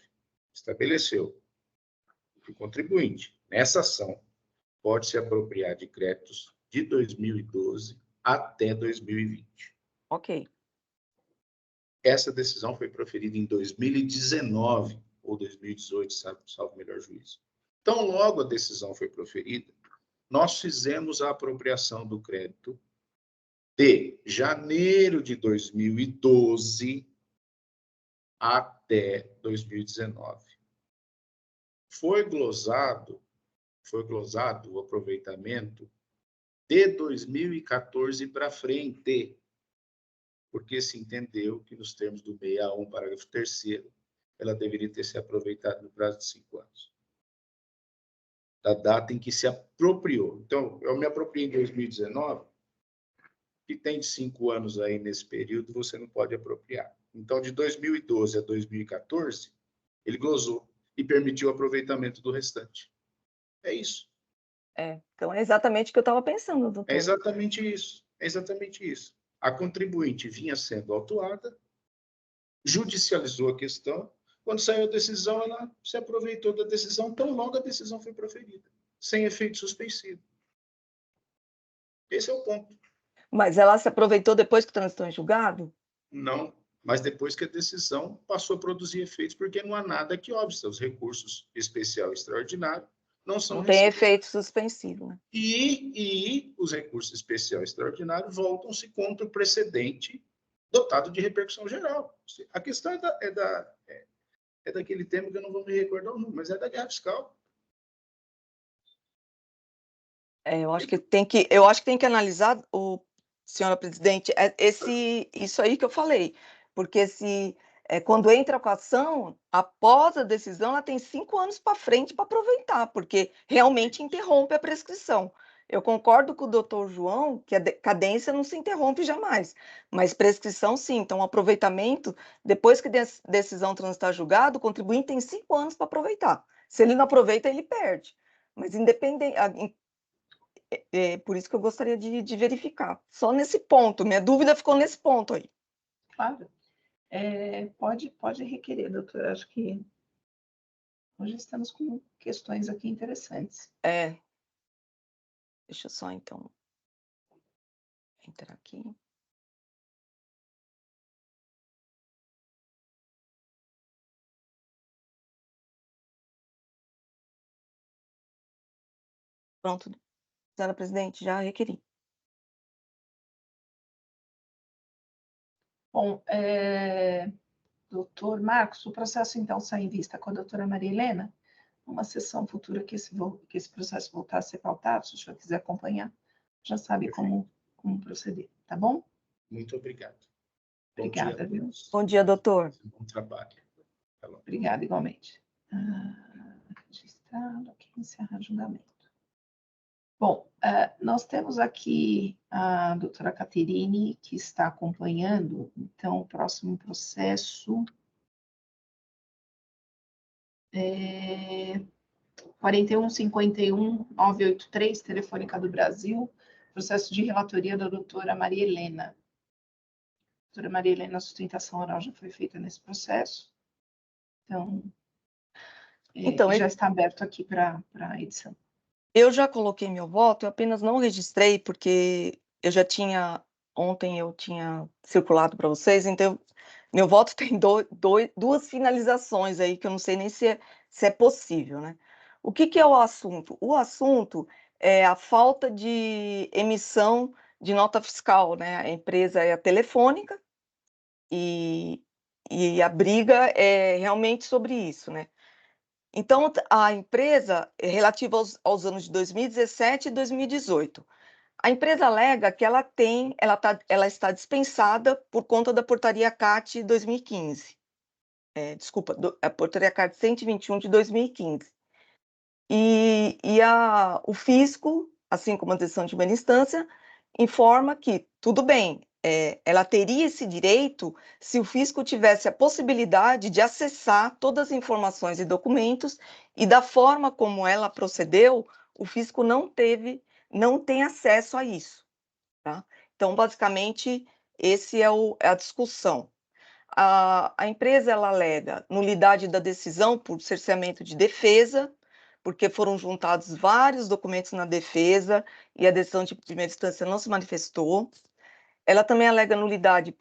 [SPEAKER 7] estabeleceu que o contribuinte, nessa ação, pode se apropriar de créditos de 2012 até 2020.
[SPEAKER 5] Ok.
[SPEAKER 7] Essa decisão foi proferida em 2019 ou 2018, salvo o melhor juízo. Então, logo a decisão foi proferida, nós fizemos a apropriação do crédito de janeiro de 2012 até 2019. Foi glosado o aproveitamento de 2014 para frente, porque se entendeu que, nos termos do 61, parágrafo 3º, ela deveria ter se aproveitado no prazo de 5 anos. Da data em que se apropriou. Então, eu me apropriei em 2019, que tem de 5 anos aí nesse período, você não pode apropriar. Então, de 2012 a 2014, ele glosou e permitiu o aproveitamento do restante. É isso.
[SPEAKER 5] Então é exatamente o que eu estava pensando, doutor.
[SPEAKER 7] É exatamente isso. É exatamente isso. A contribuinte vinha sendo autuada, judicializou a questão, quando saiu a decisão, ela se aproveitou da decisão, tão logo a decisão foi proferida, sem efeito suspensivo. Esse é o ponto.
[SPEAKER 5] Mas ela se aproveitou depois que transitou em julgado?
[SPEAKER 7] Não, mas depois que a decisão passou a produzir efeitos, porque não há nada que obsta. Os recursos especial e extraordinário não são
[SPEAKER 5] Não tem
[SPEAKER 7] recíprocos.
[SPEAKER 5] efeito suspensivo, né?
[SPEAKER 7] E os recursos especial e extraordinário voltam-se contra o precedente dotado de repercussão geral. A questão é daquele tema que eu não vou me recordar o nome, mas é da guerra fiscal.
[SPEAKER 5] Eu acho que tem que analisar, senhora presidente, isso aí que eu falei, porque quando entra com a ação, após a decisão, ela tem 5 anos para frente para aproveitar, porque realmente interrompe a prescrição. Eu concordo com o doutor João que a cadência não se interrompe jamais, mas prescrição sim. Então, o aproveitamento, depois que a decisão transitar julgado, o contribuinte tem 5 anos para aproveitar. Se ele não aproveita, ele perde. Mas independente, por isso que eu gostaria de verificar. Só nesse ponto, minha dúvida ficou nesse ponto aí.
[SPEAKER 2] Claro. Pode requerer, doutora. Acho que hoje estamos com questões aqui interessantes.
[SPEAKER 5] Deixa eu só, então, entrar aqui. Pronto, senhora presidente, já requeri.
[SPEAKER 2] Bom, doutor Marcos, o processo, então, sai em vista com a doutora Maria Helena, numa sessão futura que esse processo voltar a ser pautado, se o senhor quiser acompanhar, já sabe como proceder, tá bom?
[SPEAKER 7] Muito obrigado.
[SPEAKER 2] Obrigada, viu?
[SPEAKER 5] Bom dia, doutor.
[SPEAKER 7] Bom trabalho.
[SPEAKER 2] Obrigada, igualmente. Registrado, aqui, encerrar julgamento. Bom, nós temos aqui a doutora Caterine, que está acompanhando, então, o próximo processo 4151-983, Telefônica do Brasil, processo de relatoria da doutora Maria Helena. A doutora Maria Helena, a sustentação oral já foi feita nesse processo, então já está aberto aqui para a edição.
[SPEAKER 5] Eu já coloquei meu voto, eu apenas não registrei, porque ontem eu tinha circulado para vocês, então meu voto tem duas finalizações aí, que eu não sei nem se é possível, né? O que é o assunto? O assunto é a falta de emissão de nota fiscal, né? A empresa é a Telefônica e a briga é realmente sobre isso, né? Então, a empresa, relativa aos anos de 2017 e 2018, a empresa alega que ela está dispensada por conta da portaria CAT 2015. Desculpa, a portaria CAT 121 de 2015. O fisco, assim como a decisão de primeira instância, informa que, tudo bem, ela teria esse direito se o fisco tivesse a possibilidade de acessar todas as informações e documentos, e da forma como ela procedeu, o fisco não tem acesso a isso. Tá? Então, basicamente, esse é a discussão. A empresa ela alega nulidade da decisão por cerceamento de defesa, porque foram juntados vários documentos na defesa e a decisão de primeira instância não se manifestou. Ela também alega nulidade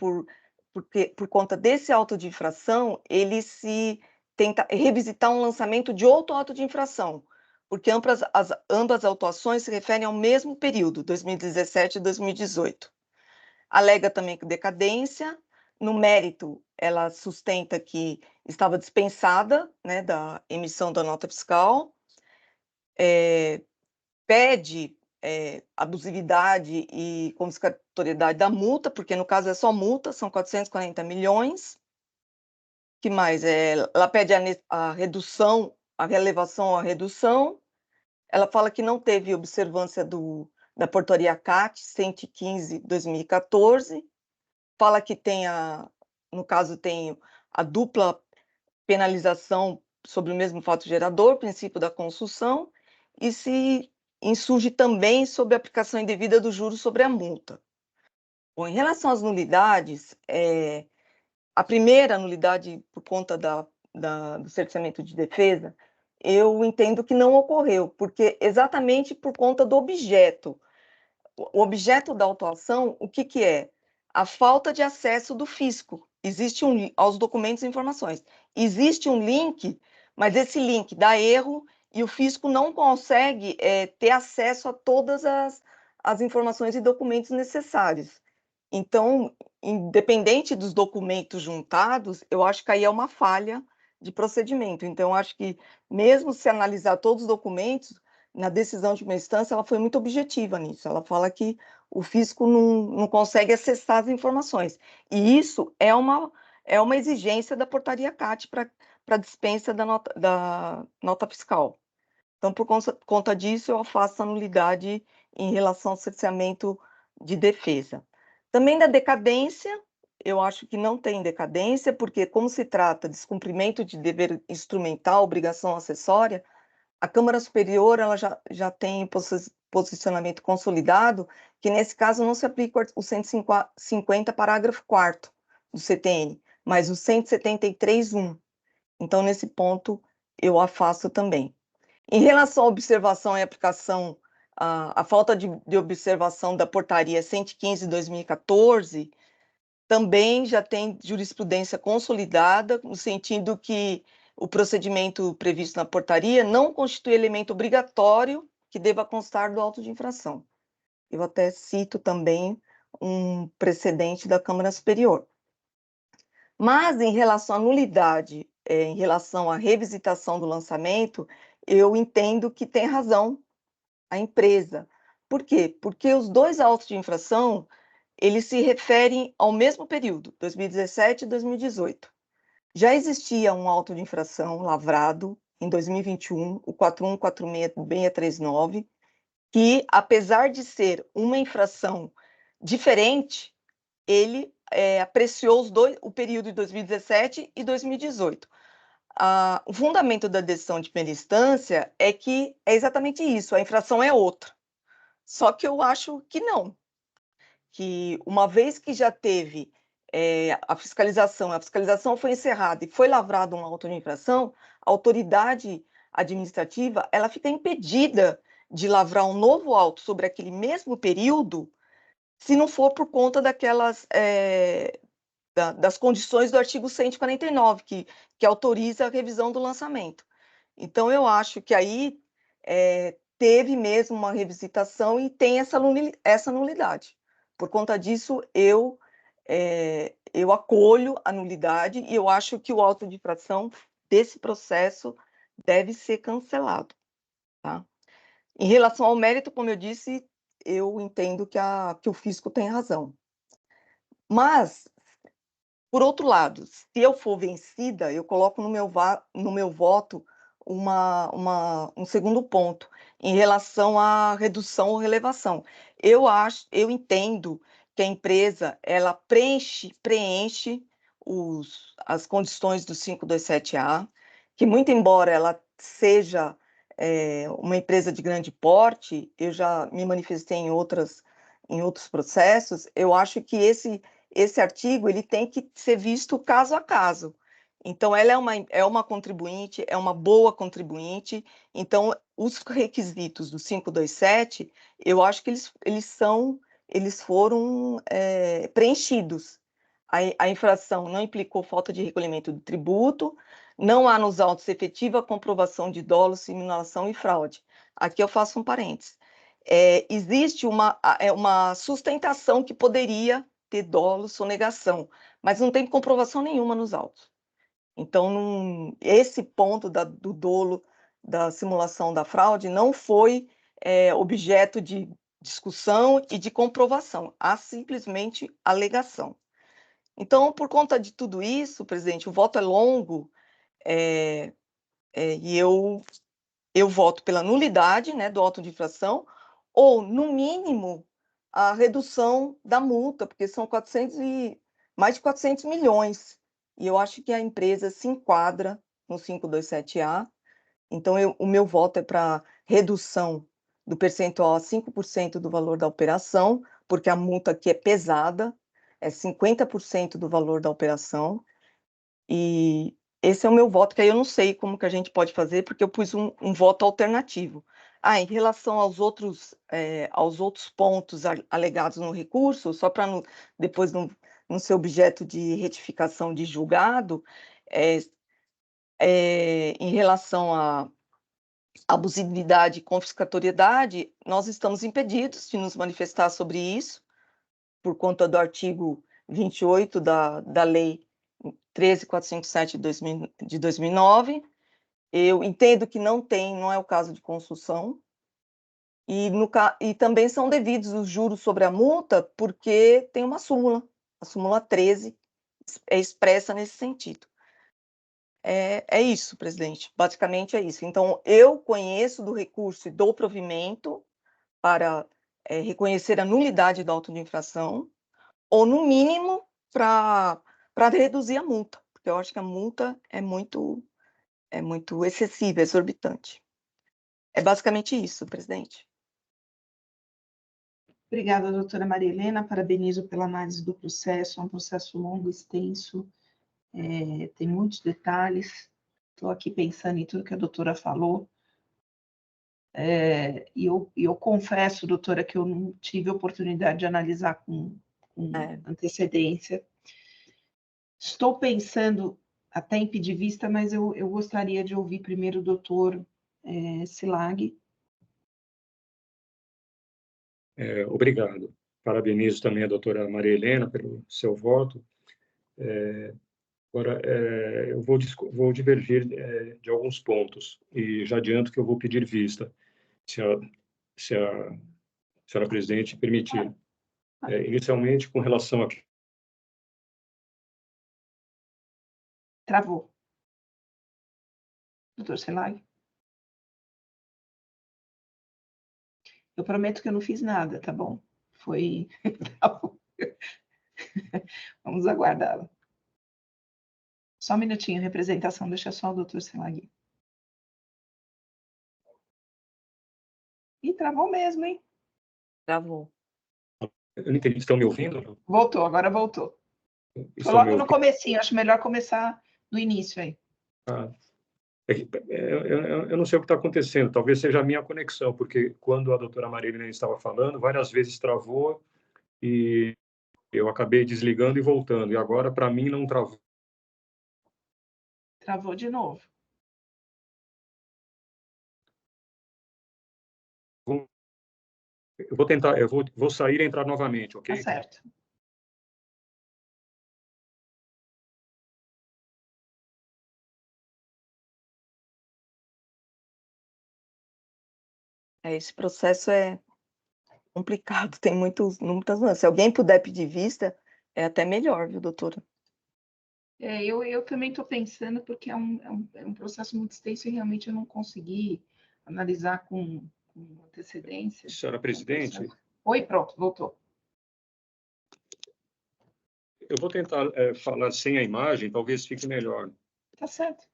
[SPEAKER 5] porque, por conta desse auto de infração, ele se tenta revisitar um lançamento de outro auto de infração, porque ambas as autuações se referem ao mesmo período, 2017 e 2018. Alega também que decadência. No mérito, ela sustenta que estava dispensada, né, da emissão da nota fiscal, pede abusividade e confiscatoriedade da multa, porque no caso é só multa, são 440 milhões. Que mais? Ela pede a redução, a relevação à redução. Ela fala que não teve observância da portaria CAT 115/2014. Fala que no caso, tem a dupla penalização sobre o mesmo fato gerador, princípio da construção, e se insurge também sobre a aplicação indevida do juros sobre a multa. Bom, em relação às nulidades, a primeira nulidade por conta do cerceamento de defesa, eu entendo que não ocorreu, porque exatamente por conta do objeto. O objeto da autuação, o que é? A falta de acesso do fisco. Existe aos documentos e informações. Existe um link, mas esse link dá erro e o fisco não consegue ter acesso a todas as informações e documentos necessários. Então, independente dos documentos juntados, eu acho que aí é uma falha de procedimento. Então, eu acho que, mesmo se analisar todos os documentos, na decisão de primeira instância, ela foi muito objetiva nisso. Ela fala que o fisco não consegue acessar as informações. E isso é uma exigência da portaria CAT para dispensa da nota fiscal. Então, por conta disso, eu faço a nulidade em relação ao cerceamento de defesa. Também da decadência, eu acho que não tem decadência, porque como se trata de descumprimento de dever instrumental, obrigação acessória, a Câmara Superior ela já tem posicionamento consolidado, que nesse caso não se aplica o 150, parágrafo 4º do CTN, mas o 173.1. Então, nesse ponto, eu afasto também. Em relação à observação e aplicação, a falta de observação da portaria 115 de 2014, também já tem jurisprudência consolidada, no sentido que o procedimento previsto na portaria não constitui elemento obrigatório que deva constar do auto de infração. Eu até cito também um precedente da Câmara Superior. Mas, em relação à nulidade, em relação à revisitação do lançamento, eu entendo que tem razão a empresa. Por quê? Porque os dois autos de infração, eles se referem ao mesmo período, 2017 e 2018. Já existia um auto de infração lavrado em 2021, o 4146-639, que, apesar de ser uma infração diferente, ele apreciou o período de 2017 e 2018. O fundamento da decisão de primeira instância é que é exatamente isso, a infração é outra. Só que eu acho que não, que uma vez que já teve a fiscalização foi encerrada e foi lavrado um auto de infração, a autoridade administrativa ela fica impedida de lavrar um novo auto sobre aquele mesmo período, se não for por conta das condições do artigo 149, que autoriza a revisão do lançamento. Então, eu acho que aí teve mesmo uma revisitação e tem essa nulidade. Por conta disso, eu acolho a nulidade e eu acho que o auto de infração desse processo deve ser cancelado. Tá? Em relação ao mérito, como eu disse, eu entendo que o fisco tem razão. Mas, por outro lado, se eu for vencida, eu coloco no meu voto um segundo ponto em relação à redução ou relevação. Eu entendo que a empresa ela preenche as condições do 527A, que muito embora ela seja uma empresa de grande porte, eu já me manifestei em outros processos, eu acho que esse artigo ele tem que ser visto caso a caso. Então, ela é uma contribuinte, é uma boa contribuinte. Então, os requisitos do 527, eu acho que eles foram preenchidos. A infração não implicou falta de recolhimento do tributo, não há nos autos efetiva comprovação de dolo, simulação e fraude. Aqui eu faço um parênteses. Existe uma sustentação que poderia ter dolo, sonegação, mas não tem comprovação nenhuma nos autos. Então, esse ponto do dolo, da simulação da fraude, não foi objeto de discussão e de comprovação, há simplesmente alegação. Então, por conta de tudo isso, presidente, o voto é longo e eu voto pela nulidade, né, do auto de infração, ou, no mínimo, a redução da multa, porque são mais de 400 milhões. E eu acho que a empresa se enquadra no 527A. Então, o meu voto é para redução do percentual a 5% do valor da operação, porque a multa aqui é pesada, é 50% do valor da operação. E esse é o meu voto, que aí eu não sei como que a gente pode fazer, porque eu pus um voto alternativo. Em relação aos outros pontos alegados no recurso, só para depois não ser objeto de retificação de julgado, em relação à abusividade e confiscatoriedade, nós estamos impedidos de nos manifestar sobre isso, por conta do artigo 28 da Lei 13.457 de 2009. Eu entendo que não é o caso de construção, E também são devidos os juros sobre a multa, porque tem uma súmula, a súmula 13 é expressa nesse sentido. É isso, presidente, basicamente é isso. Então, eu conheço do recurso e do provimento para reconhecer a nulidade do auto de infração, ou, no mínimo, para reduzir a multa, porque eu acho que a multa é muito excessiva, exorbitante. É basicamente isso, presidente.
[SPEAKER 2] Obrigada, doutora Maria Helena, parabenizo pela análise do processo, é um processo longo, extenso, tem muitos detalhes, estou aqui pensando em tudo que a doutora falou, e eu confesso, doutora, que eu não tive a oportunidade de analisar com antecedência. Estou pensando até em pedir vista, mas eu gostaria de ouvir primeiro o doutor Silag.
[SPEAKER 4] Obrigado. Parabenizo também a doutora Maria Helena pelo seu voto. Agora, eu vou divergir de alguns pontos, e já adianto que eu vou pedir vista, se a senhora presidente permitir. Inicialmente, com relação a...
[SPEAKER 2] Travou. Doutor Silag? Eu prometo que eu não fiz nada, tá bom? Foi... Tá bom. Vamos aguardá-la. Só um minutinho, representação, deixa só o doutor Silag. Ih, travou mesmo, hein?
[SPEAKER 5] Travou.
[SPEAKER 4] Eu não entendi, estão me ouvindo?
[SPEAKER 2] Voltou, agora voltou. Foi
[SPEAKER 4] Estão
[SPEAKER 2] logo
[SPEAKER 4] me
[SPEAKER 2] no
[SPEAKER 4] ouvindo?
[SPEAKER 2] comecinho, acho melhor começar no início aí.
[SPEAKER 4] Eu não sei o que está acontecendo, talvez seja a minha conexão, porque quando a doutora Marília estava falando, várias vezes travou e eu acabei desligando e voltando, e agora, para mim, não travou.
[SPEAKER 2] Travou de novo.
[SPEAKER 4] Eu vou tentar, vou sair e entrar novamente, ok?
[SPEAKER 2] Tá certo.
[SPEAKER 5] Esse processo é complicado, tem muitas nuances. Se alguém puder pedir vista, é até melhor, viu, doutora?
[SPEAKER 2] Eu também estou pensando, porque é um processo muito extenso e realmente eu não consegui analisar com antecedência.
[SPEAKER 4] Senhora presidente,
[SPEAKER 2] Oi, pronto, voltou.
[SPEAKER 4] eu vou tentar falar sem a imagem, talvez fique melhor.
[SPEAKER 2] Tá certo.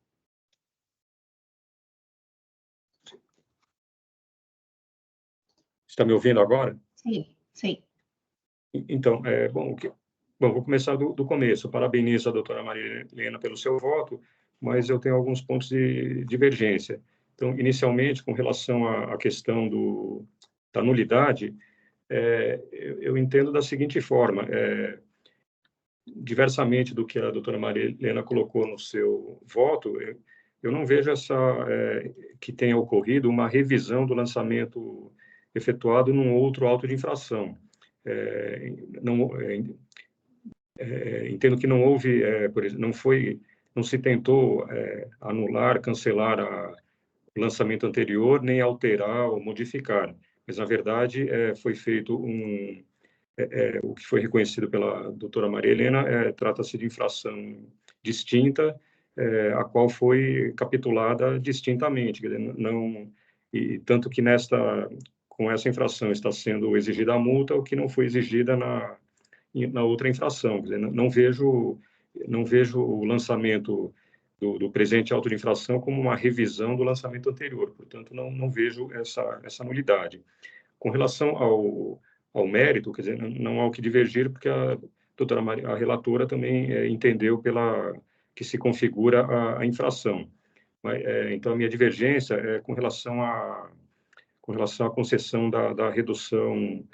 [SPEAKER 4] Está me ouvindo agora?
[SPEAKER 2] Sim, sim.
[SPEAKER 4] Então, bom, vou começar do começo. Parabenizo a doutora Maria Helena pelo seu voto, mas eu tenho alguns pontos de divergência. Então, inicialmente, com relação à questão da nulidade, eu entendo da seguinte forma, diversamente do que a doutora Maria Helena colocou no seu voto, eu não vejo que tenha ocorrido uma revisão do lançamento efetuado num outro auto de infração. Entendo que não houve, por exemplo, não se tentou anular, cancelar o lançamento anterior, nem alterar ou modificar, mas, na verdade, foi feito o que foi reconhecido pela doutora Maria Helena, trata-se de infração distinta, a qual foi capitulada distintamente, quer dizer, e tanto que com essa infração está sendo exigida a multa, o que não foi exigida na outra infração. Quer dizer, não vejo o lançamento do presente auto de infração como uma revisão do lançamento anterior, portanto, não vejo essa nulidade. Com relação ao mérito, quer dizer, não há o que divergir, porque a relatora também entendeu que se configura a infração. Então, a minha divergência é com relação à concessão da redução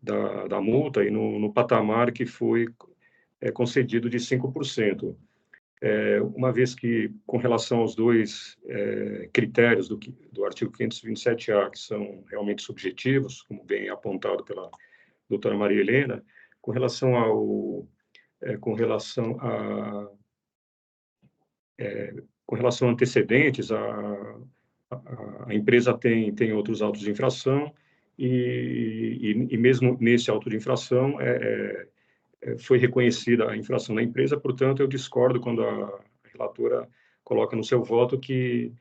[SPEAKER 4] da multa e no patamar que foi concedido de 5%. Uma vez que, com relação aos dois critérios do artigo 527-A, que são realmente subjetivos, como bem apontado pela doutora Maria Helena, com relação a antecedentes, a empresa tem outros autos de infração e mesmo nesse auto de infração foi reconhecida a infração da empresa, portanto, eu discordo quando a relatora coloca no seu voto que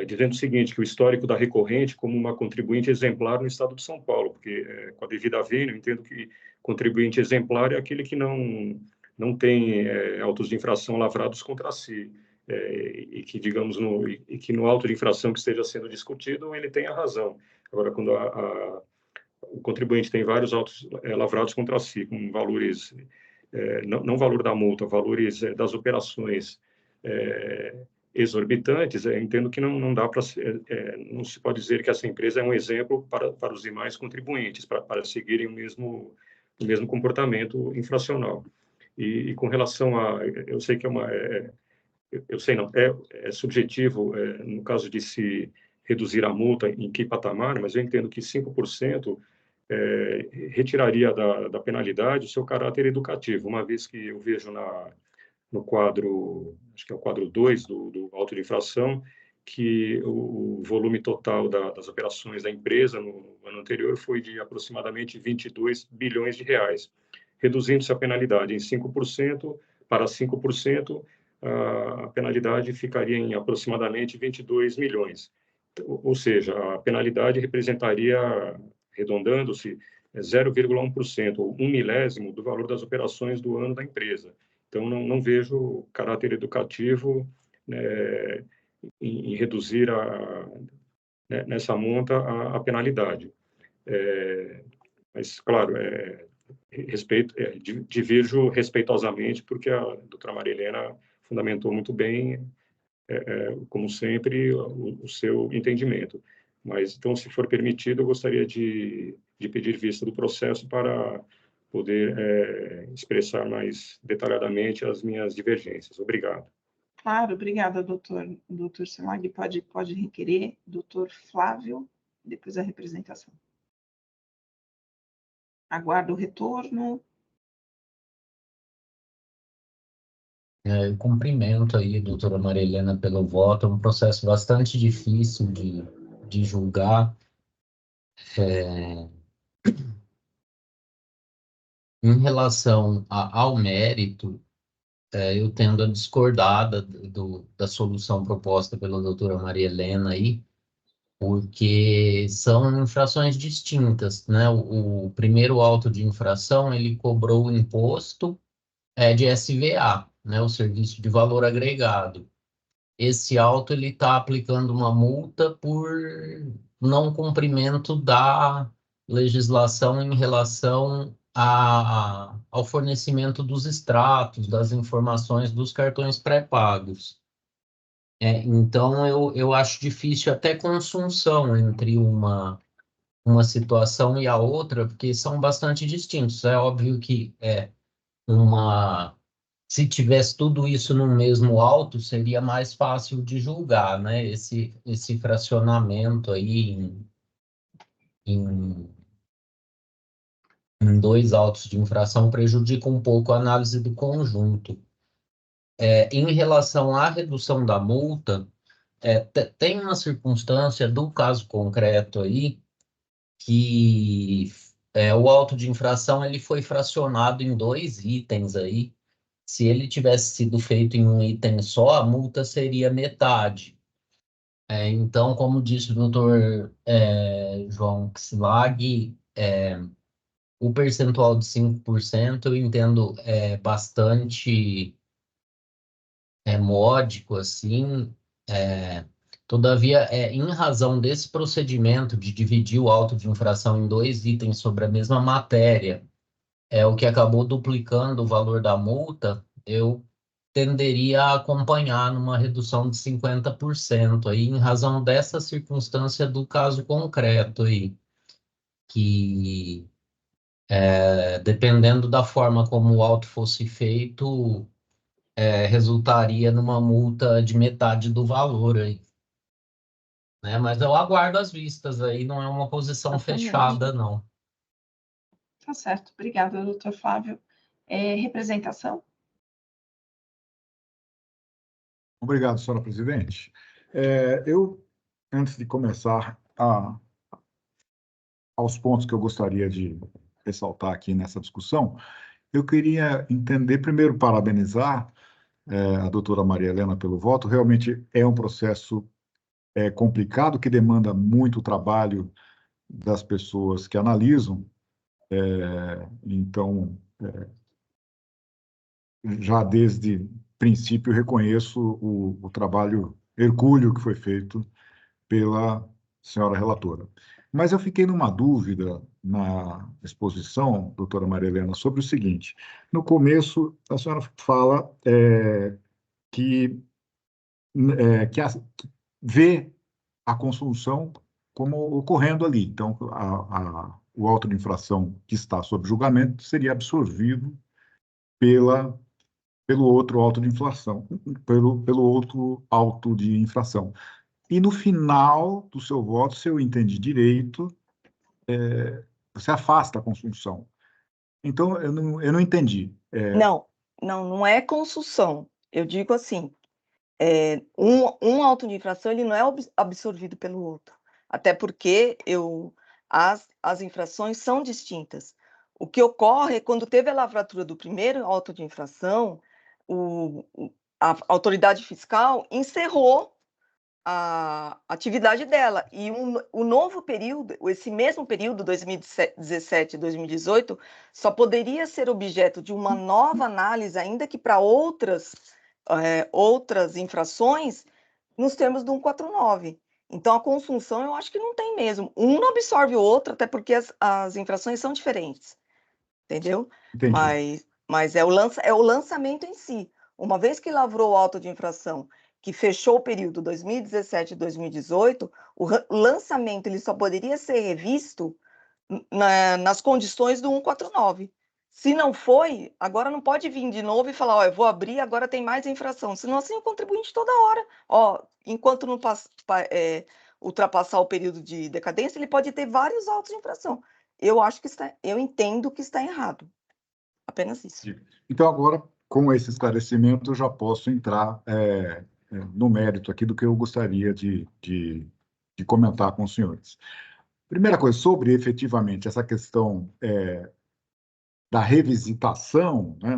[SPEAKER 4] dizendo o seguinte, que o histórico da recorrente como uma contribuinte exemplar no Estado de São Paulo, porque, com a devida vênia, eu entendo que contribuinte exemplar é aquele que não tem autos de infração lavrados contra si, e que, digamos, e que no auto de infração que esteja sendo discutido, ele tenha razão. Agora, quando o contribuinte tem vários autos lavrados contra si, com valores, não valor da multa, valores das operações exorbitantes, entendo que não dá para não se pode dizer que essa empresa é um exemplo para os demais contribuintes, para seguirem o mesmo comportamento infracional. E com relação a, eu sei que eu sei não, é subjetivo, no caso de se reduzir a multa, em que patamar, mas eu entendo que 5% retiraria da penalidade o seu caráter educativo, uma vez que eu vejo no quadro, acho que é o quadro 2 do auto de infração, que o volume total das operações da empresa no ano anterior foi de aproximadamente 22 bilhões de reais. Reduzindo-se a penalidade em 5% para 5%, a penalidade ficaria em aproximadamente 22 milhões. Ou seja, a penalidade representaria, arredondando-se, 0,1%, ou 1/1000 do valor das operações do ano da empresa. Então, não vejo caráter educativo em reduzir nessa monta a penalidade. Mas, claro, divirjo respeitosamente, porque a doutora Maria Helena fundamentou muito bem, como sempre, o seu entendimento. Mas, então, se for permitido, eu gostaria de pedir vista do processo para poder expressar mais detalhadamente as minhas divergências. Obrigado.
[SPEAKER 2] Claro, obrigada, doutor Selag. Pode requerer, doutor Flávio, depois a representação. Aguardo o retorno.
[SPEAKER 6] Eu cumprimento aí a doutora Maria Helena pelo voto, é um processo bastante difícil de julgar. Em relação ao mérito, eu tendo a discordar da solução proposta pela doutora Maria Helena aí, porque são infrações distintas, né? O primeiro auto de infração, ele cobrou o imposto de SVA, né? O Serviço de Valor Agregado. Esse auto, ele está aplicando uma multa por não cumprimento da legislação em relação ao fornecimento dos extratos, das informações dos cartões pré-pagos. Então, eu acho difícil até consunção entre uma situação e a outra, porque são bastante distintos. É óbvio que se tivesse tudo isso no mesmo auto, seria mais fácil de julgar, né? Esse fracionamento aí em 2 autos de infração prejudica um pouco a análise do conjunto. Em relação à redução da multa, tem uma circunstância do caso concreto aí que o auto de infração ele foi fracionado em 2 itens aí. Se ele tivesse sido feito em um item só, a multa seria metade. Então, como disse o doutor João Xilag, o percentual de 5% eu entendo bastante módico, assim. Todavia, em razão desse procedimento de dividir o auto de infração em 2 itens sobre a mesma matéria, o que acabou duplicando o valor da multa, eu tenderia a acompanhar numa redução de 50% aí, em razão dessa circunstância do caso concreto aí, que dependendo da forma como o auto fosse feito, resultaria numa multa de metade do valor aí. Né? Mas eu aguardo as vistas aí, não é uma posição fechada, não.
[SPEAKER 2] Tá certo, obrigada, doutor Flávio. Representação?
[SPEAKER 3] Obrigado, senhora presidente. Antes de começar aos pontos que eu gostaria de ressaltar aqui nessa discussão, eu queria entender, primeiro, parabenizar a doutora Maria Helena pelo voto. Realmente é um processo complicado, que demanda muito trabalho das pessoas que analisam. Então, já desde princípio, reconheço o trabalho hercúleo que foi feito pela senhora relatora. Mas eu fiquei numa dúvida na exposição, doutora Maria Helena, sobre o seguinte: no começo, a senhora fala que vê a consunção como ocorrendo ali. Então, o auto de infração que está sob julgamento seria absorvido pelo outro auto de infração, pelo outro auto de infração. E no final do seu voto, se eu entendi direito, você afasta a consunção. Então, eu não entendi.
[SPEAKER 5] Não é consunção. Eu digo assim, um auto de infração ele não é absorvido pelo outro, até porque as infrações são distintas. O que ocorre é quando teve a lavratura do primeiro auto de infração, a autoridade fiscal encerrou a atividade dela, e o novo período, esse mesmo período, 2017 e 2018, só poderia ser objeto de uma nova análise, ainda que para outras infrações, nos termos do 149. Então, a consunção, eu acho que não tem mesmo. Um não absorve o outro, até porque as infrações são diferentes, entendeu?
[SPEAKER 3] Entendi.
[SPEAKER 5] Mas é o lançamento em si. Uma vez que lavrou o auto de infração, que fechou o período 2017 e 2018, o lançamento ele só poderia ser revisto nas condições do 149. Se não foi, agora não pode vir de novo e falar, eu vou abrir, agora tem mais infração. Senão, assim, o contribuinte toda hora, enquanto não ultrapassar o período de decadência, ele pode ter vários autos de infração. Eu entendo que está errado. Apenas isso.
[SPEAKER 3] Então, agora, com esse esclarecimento, eu já posso entrar no mérito aqui do que eu gostaria de comentar com os senhores. Primeira coisa, sobre efetivamente essa questão da revisitação, né,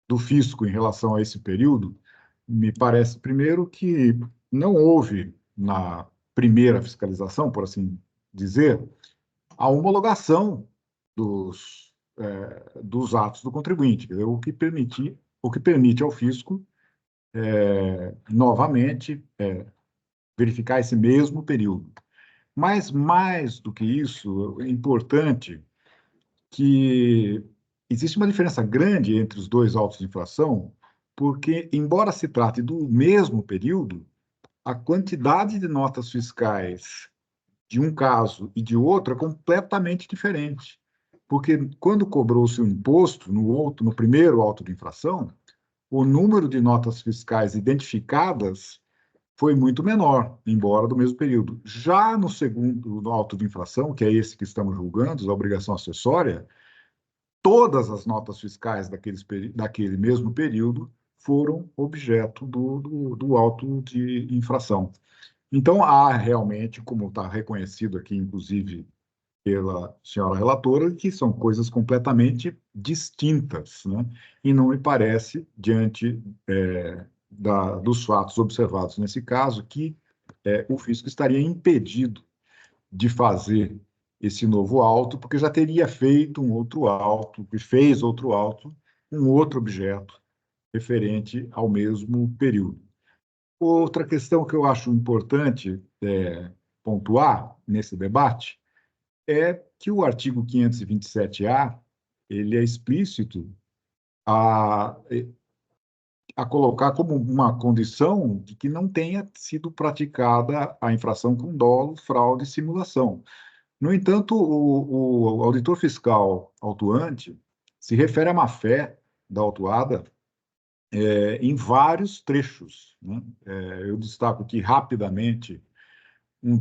[SPEAKER 3] do fisco em relação a esse período, me parece, primeiro, que não houve, na primeira fiscalização, por assim dizer, a homologação dos atos do contribuinte, quer dizer, o que permite ao fisco, novamente, verificar esse mesmo período. Mas, mais do que isso, é importante que existe uma diferença grande entre os dois autos de infração, porque, embora se trate do mesmo período, a quantidade de notas fiscais de um caso e de outro é completamente diferente. Porque, quando cobrou-se o imposto no primeiro auto de infração, o número de notas fiscais identificadas foi muito menor, embora do mesmo período. Já no segundo auto de infração, que é esse que estamos julgando, a obrigação acessória, todas as notas fiscais daquele mesmo período foram objeto do auto de infração. Então, há realmente, como está reconhecido aqui, inclusive pela senhora relatora, que são coisas completamente distintas, né? E não me parece, diante dos fatos observados nesse caso, que o fisco estaria impedido de fazer esse novo auto, porque já teria feito um outro auto, e fez outro auto, um outro objeto referente ao mesmo período. Outra questão que eu acho importante pontuar nesse debate é que o artigo 527-A ele é explícito a colocar como uma condição de que não tenha sido praticada a infração com dolo, fraude e simulação. No entanto, o auditor fiscal autuante se refere à má-fé da autuada em vários trechos, né? Eu destaco aqui rapidamente um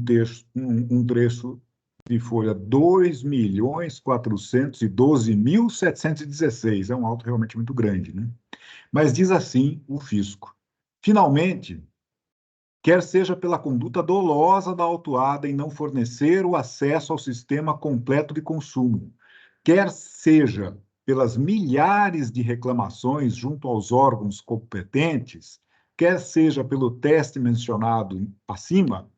[SPEAKER 3] trecho de folha 2.412.716, é um auto realmente muito grande, né? Mas diz assim o fisco: finalmente, quer seja pela conduta dolosa da autuada em não fornecer o acesso ao sistema completo de consumo, quer seja pelas milhares de reclamações junto aos órgãos competentes, quer seja pelo teste mencionado acima,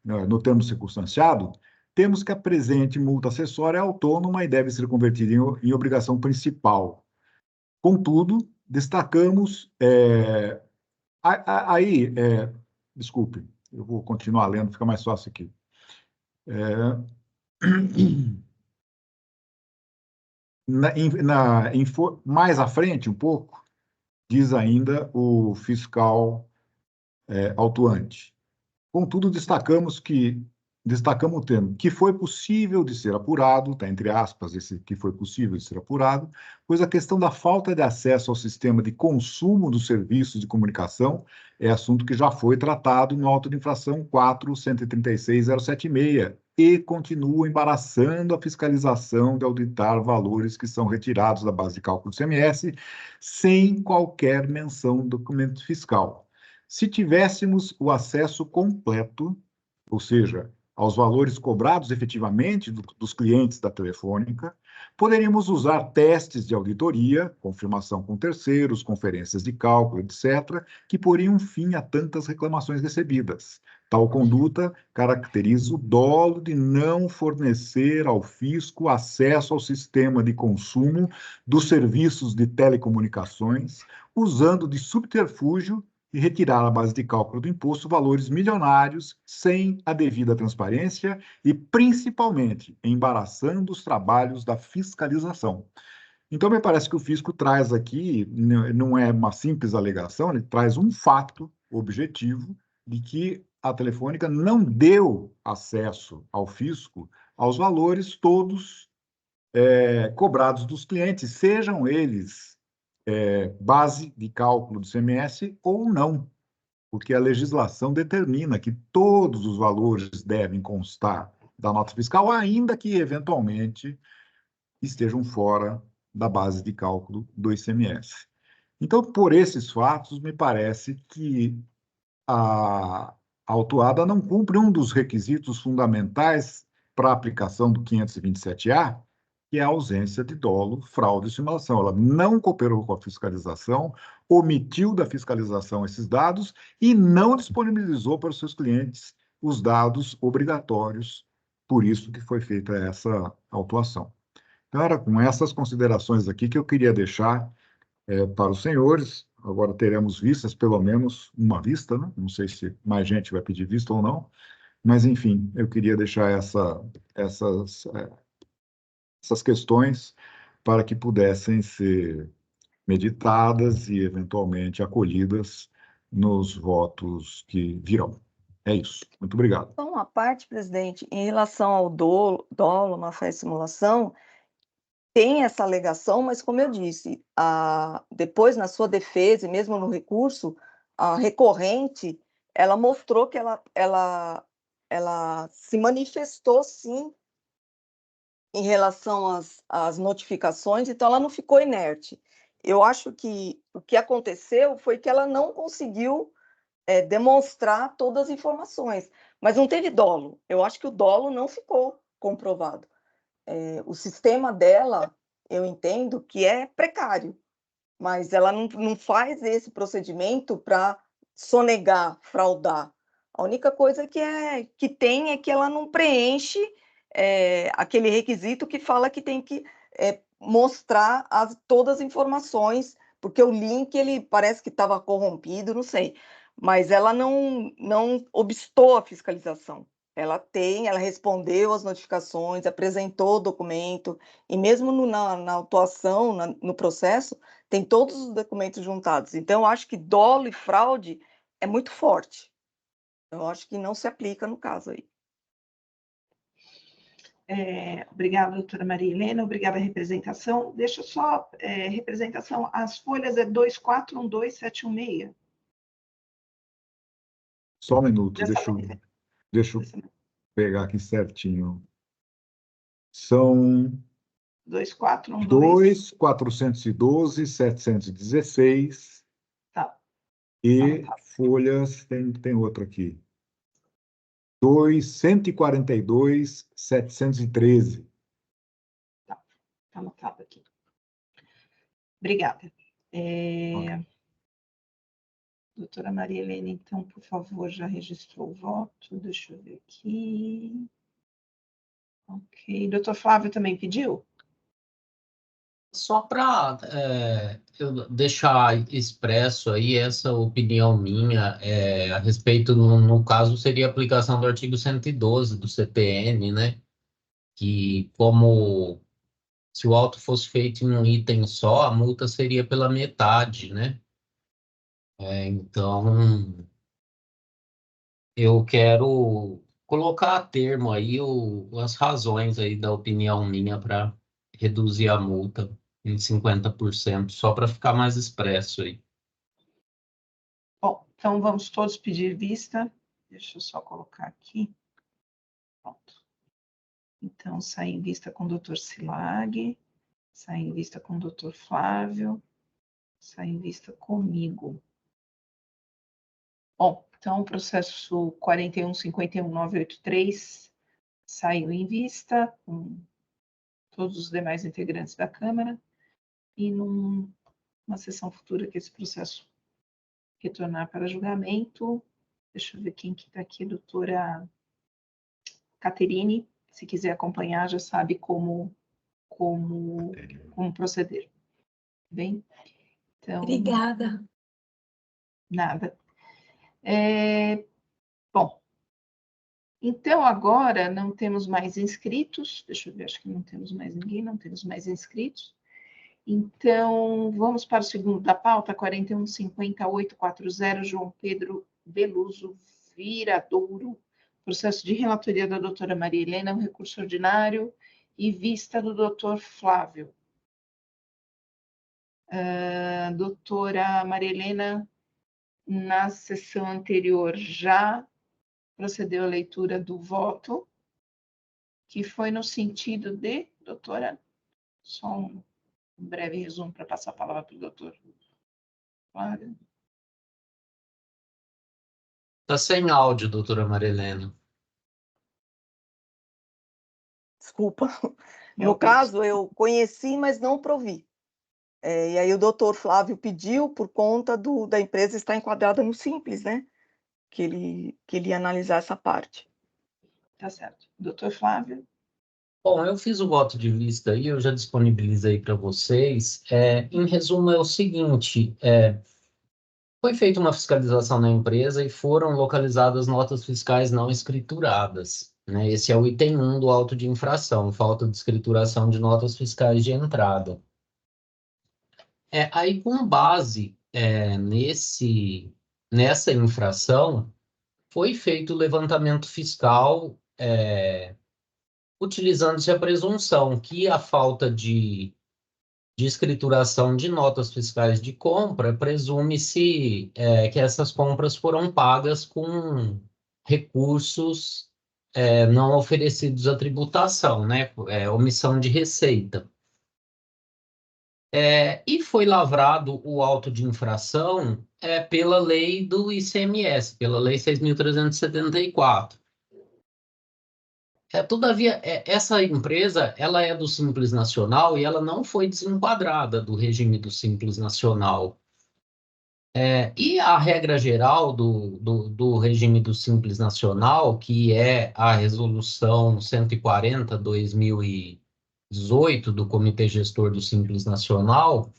[SPEAKER 3] no termo circunstanciado, temos que a presente multa acessória é autônoma e deve ser convertida em obrigação principal. Contudo, destacamos. Aí, desculpe, eu vou continuar lendo, fica mais fácil aqui. Mais à frente, um pouco, diz ainda o fiscal autuante. Contudo, destacamos o termo que foi possível de ser apurado, está entre aspas, esse que foi possível de ser apurado, pois a questão da falta de acesso ao sistema de consumo dos serviços de comunicação é assunto que já foi tratado no auto de infração 4.136.076 e continua embaraçando a fiscalização de auditar valores que são retirados da base de cálculo do ICMS sem qualquer menção do documento fiscal. Se tivéssemos o acesso completo, ou seja, aos valores cobrados efetivamente dos clientes da Telefônica, poderíamos usar testes de auditoria, confirmação com terceiros, conferências de cálculo, etc., que poriam fim a tantas reclamações recebidas. Tal conduta caracteriza o dolo de não fornecer ao fisco acesso ao sistema de consumo dos serviços de telecomunicações, usando de subterfúgio e retirar à base de cálculo do imposto valores milionários sem a devida transparência e, principalmente, embaraçando os trabalhos da fiscalização. Então, me parece que o fisco traz aqui, não é uma simples alegação, ele traz um fato objetivo de que a Telefônica não deu acesso ao fisco aos valores todos cobrados dos clientes, sejam eles base de cálculo do ICMS ou não, porque a legislação determina que todos os valores devem constar da nota fiscal, ainda que, eventualmente, estejam fora da base de cálculo do ICMS. Então, por esses fatos, me parece que a autuada não cumpre um dos requisitos fundamentais para a aplicação do 527-A, que é a ausência de dolo, fraude e simulação. Ela não cooperou com a fiscalização, omitiu da fiscalização esses dados e não disponibilizou para os seus clientes os dados obrigatórios, por isso que foi feita essa autuação. Então, era com essas considerações aqui que eu queria deixar para os senhores. Agora teremos vistas, pelo menos uma vista, né? Não sei se mais gente vai pedir vista ou não, mas, enfim, eu queria deixar essas questões para que pudessem ser meditadas e, eventualmente, acolhidas nos votos que virão. É isso. Muito obrigado.
[SPEAKER 5] Então, a parte, presidente, em relação ao dolo, má-fé e simulação, tem essa alegação, mas, como eu disse, depois, na sua defesa e mesmo no recurso, a recorrente, ela mostrou que ela se manifestou, sim, em relação às notificações, então ela não ficou inerte. Eu acho que o que aconteceu foi que ela não conseguiu demonstrar todas as informações, mas não teve dolo. Eu acho que o dolo não ficou comprovado. O sistema dela, eu entendo que é precário, mas ela não faz esse procedimento para sonegar, fraudar. A única coisa que tem é que ela não preenche aquele requisito que fala que tem que mostrar todas as informações, porque o link ele parece que estava corrompido, não sei, mas ela não obstou a fiscalização. Ela respondeu às notificações, apresentou o documento, e mesmo na autuação, no processo, tem todos os documentos juntados. Então, eu acho que dolo e fraude é muito forte. Eu acho que não se aplica no caso aí.
[SPEAKER 2] Obrigada, doutora Maria Helena, obrigada a representação. Deixa eu só, representação, as folhas é 2412716.
[SPEAKER 3] Só um minuto, deixa eu pegar aqui certinho. São
[SPEAKER 2] 2412.
[SPEAKER 3] 2.412.716.
[SPEAKER 2] Tá.
[SPEAKER 3] E
[SPEAKER 2] Tá.
[SPEAKER 3] folhas, tem outro aqui. 142.713.
[SPEAKER 2] Tá anotado aqui. Obrigada. Doutora Maria Helena, então, por favor, já registrou o voto? Deixa eu ver aqui. Ok. Doutor Flávio também pediu?
[SPEAKER 6] Só para eu deixar expresso aí essa opinião minha a respeito, no caso, seria a aplicação do artigo 112 do CPN, né? Que como se o auto fosse feito em um item só, a multa seria pela metade, né? Então, eu quero colocar a termo aí as razões aí da opinião minha para reduzir a multa em 50%, só para ficar mais expresso aí.
[SPEAKER 2] Bom, então vamos todos pedir vista. Deixa eu só colocar aqui. Pronto. Então, sai em vista com o doutor Silag, sai em vista com o doutor Flávio, sai em vista comigo. Bom, então o processo 41.51.983 saiu em vista com todos os demais integrantes da Câmara e numa sessão futura que esse processo retornar para julgamento. Deixa eu ver quem que está aqui, doutora Caterine, se quiser acompanhar, já sabe como proceder. Bem? Então,
[SPEAKER 5] Obrigada.
[SPEAKER 2] Nada. Bom, então agora não temos mais inscritos. Deixa eu ver, acho que não temos mais ninguém, não temos mais inscritos. Então, vamos para o segundo da pauta, 41.58.40, João Pedro Beluso Viradouro, processo de relatoria da doutora Maria Helena, um recurso ordinário e vista do doutor Flávio. Doutora Maria Helena, na sessão anterior já procedeu a leitura do voto, que foi no sentido de, doutora, só um breve resumo para passar a palavra para o doutor Flávio.
[SPEAKER 6] Está sem áudio, doutora Maria Helena.
[SPEAKER 5] Desculpa. No caso, eu conheci, mas não provi. E aí o doutor Flávio pediu por conta da empresa estar enquadrada no Simples, né? Que ele ia analisar essa parte.
[SPEAKER 2] Tá certo. Doutor Flávio?
[SPEAKER 6] Bom, eu fiz o voto de vista aí, eu já disponibilizei para vocês. Em resumo, é o seguinte, foi feita uma fiscalização na empresa e foram localizadas notas fiscais não escrituradas, né? Esse é o item 1 do auto de infração, falta de escrituração de notas fiscais de entrada. Aí, com base nessa infração, foi feito o levantamento fiscal utilizando-se a presunção que a falta de escrituração de notas fiscais de compra, presume-se que essas compras foram pagas com recursos não oferecidos à tributação, né? Omissão de receita. E foi lavrado o auto de infração pela lei do ICMS, pela lei 6.374. Todavia, essa empresa ela é do Simples Nacional e ela não foi desenquadrada do regime do Simples Nacional. E a regra geral do regime do Simples Nacional, que é a Resolução 140/2018 do Comitê Gestor do Simples Nacional,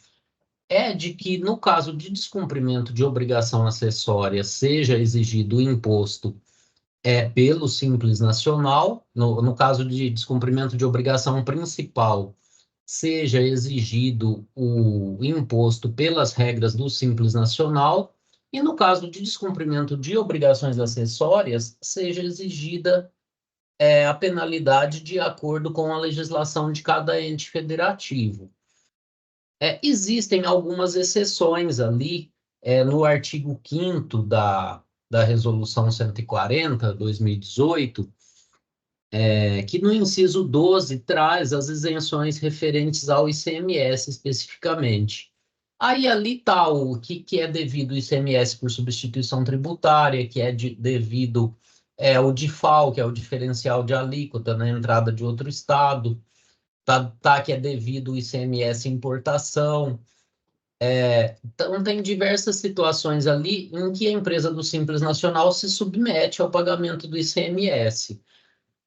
[SPEAKER 6] é de que, no caso de descumprimento de obrigação acessória, seja exigido o imposto pelo Simples Nacional, no caso de descumprimento de obrigação principal, seja exigido o imposto pelas regras do Simples Nacional, e no caso de descumprimento de obrigações acessórias, seja exigida a penalidade de acordo com a legislação de cada ente federativo. Existem algumas exceções ali no artigo 5º da Resolução 140/2018, que no inciso 12 traz as isenções referentes ao ICMS especificamente. Aí ali está o que é devido ao ICMS por substituição tributária, que é devido o DIFAL, que é o diferencial de alíquota na entrada de outro estado, tá que é devido ao ICMS importação. Então, tem diversas situações ali em que a empresa do Simples Nacional se submete ao pagamento do ICMS.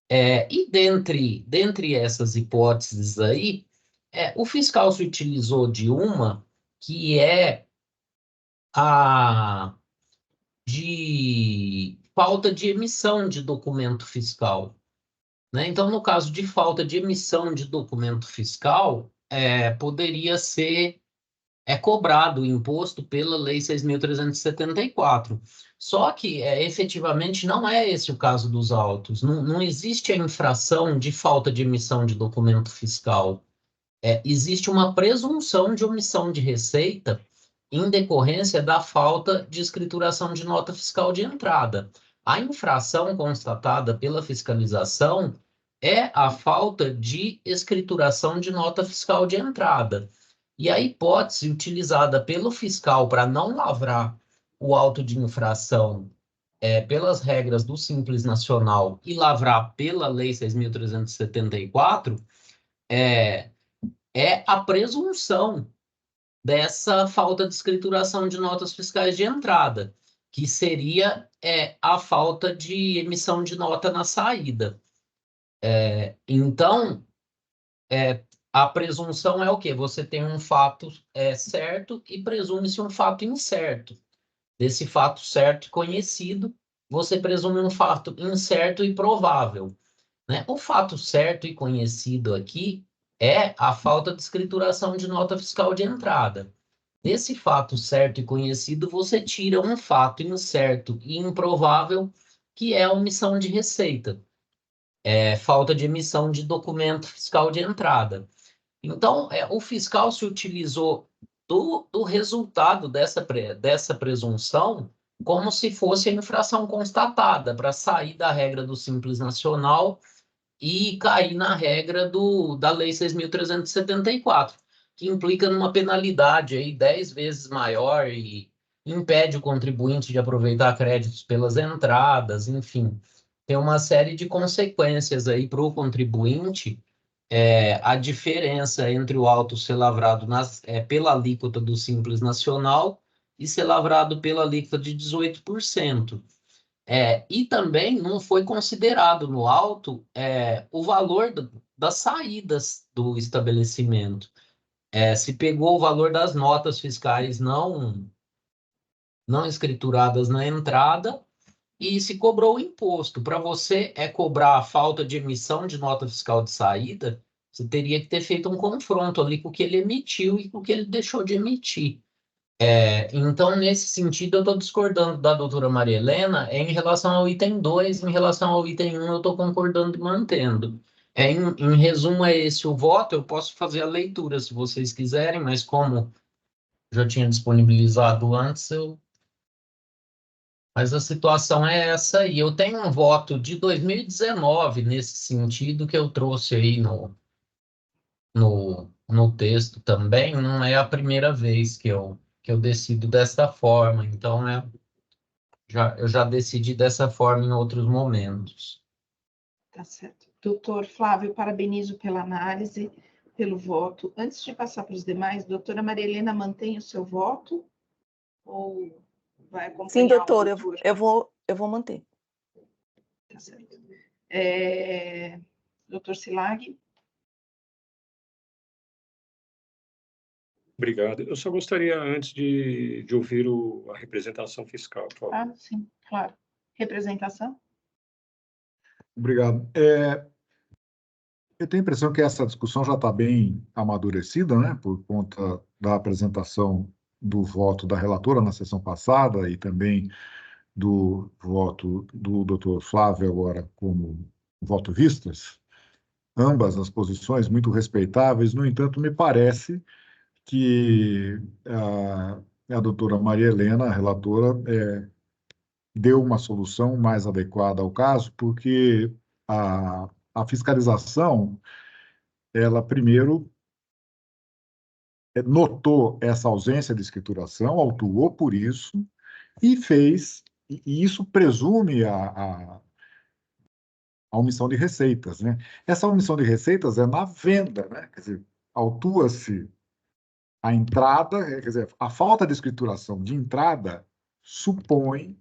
[SPEAKER 6] E dentre essas hipóteses aí, o fiscal se utilizou de uma que é a de falta de emissão de documento fiscal, né? Então, no caso de falta de emissão de documento fiscal, poderia ser cobrado o imposto pela Lei 6.374. Só que, efetivamente, não é esse o caso dos autos. Não existe a infração de falta de emissão de documento fiscal. Existe uma presunção de omissão de receita em decorrência da falta de escrituração de nota fiscal de entrada. A infração constatada pela fiscalização é a falta de escrituração de nota fiscal de entrada. E a hipótese utilizada pelo fiscal para não lavrar o auto de infração pelas regras do Simples Nacional e lavrar pela Lei 6.374 é a presunção dessa falta de escrituração de notas fiscais de entrada, que seria a falta de emissão de nota na saída. Então, a presunção é o quê? Você tem um fato certo e presume-se um fato incerto. Desse fato certo e conhecido, você presume um fato incerto e provável, né? O fato certo e conhecido aqui é a falta de escrituração de nota fiscal de entrada. Desse fato certo e conhecido, você tira um fato incerto e improvável, que é a omissão de receita, falta de emissão de documento fiscal de entrada. Então, o fiscal se utilizou do resultado dessa presunção como se fosse a infração constatada, para sair da regra do Simples Nacional e cair na regra da Lei 6.374, que implica numa penalidade aí 10 vezes maior e impede o contribuinte de aproveitar créditos pelas entradas, enfim. Tem uma série de consequências aí para o contribuinte. A diferença entre o auto ser lavrado pela alíquota do Simples Nacional e ser lavrado pela alíquota de 18%. E também não foi considerado no auto o valor das saídas do estabelecimento. Se pegou o valor das notas fiscais não escrituradas na entrada e se cobrou o imposto. Para você cobrar a falta de emissão de nota fiscal de saída, você teria que ter feito um confronto ali com o que ele emitiu e com o que ele deixou de emitir. Então, nesse sentido, eu estou discordando da doutora Maria Helena em relação ao item 2, em relação ao item 1, eu estou concordando e mantendo. Em resumo, é esse o voto. Eu posso fazer a leitura se vocês quiserem, mas como já tinha disponibilizado antes, mas a situação é essa, e eu tenho um voto de 2019 nesse sentido que eu trouxe aí no texto também. Não é a primeira vez que eu decido dessa forma, então eu já decidi dessa forma em outros momentos.
[SPEAKER 2] Tá certo. Doutor Flávio, parabenizo pela análise, pelo voto. Antes de passar para os demais, doutora Maria Helena, mantém o seu voto? Ou vai acompanhar?
[SPEAKER 5] Sim, doutor, eu vou manter.
[SPEAKER 2] Tá certo. Doutor Silag?
[SPEAKER 4] Obrigado. Eu só gostaria, antes de ouvir a representação fiscal, por favor.
[SPEAKER 2] Ah, sim, claro. Representação?
[SPEAKER 3] Obrigado. Eu tenho a impressão que essa discussão já está bem amadurecida, né, por conta da apresentação do voto da relatora na sessão passada e também do voto do doutor Flávio agora como voto vistas, ambas as posições muito respeitáveis. No entanto, me parece que a doutora Maria Helena, a relatora, deu uma solução mais adequada ao caso, porque a fiscalização, ela primeiro notou essa ausência de escrituração, autuou por isso e fez, e isso presume a omissão de receitas, né? Essa omissão de receitas é na venda, né? Quer dizer, autua-se a entrada, quer dizer, a falta de escrituração de entrada supõe-se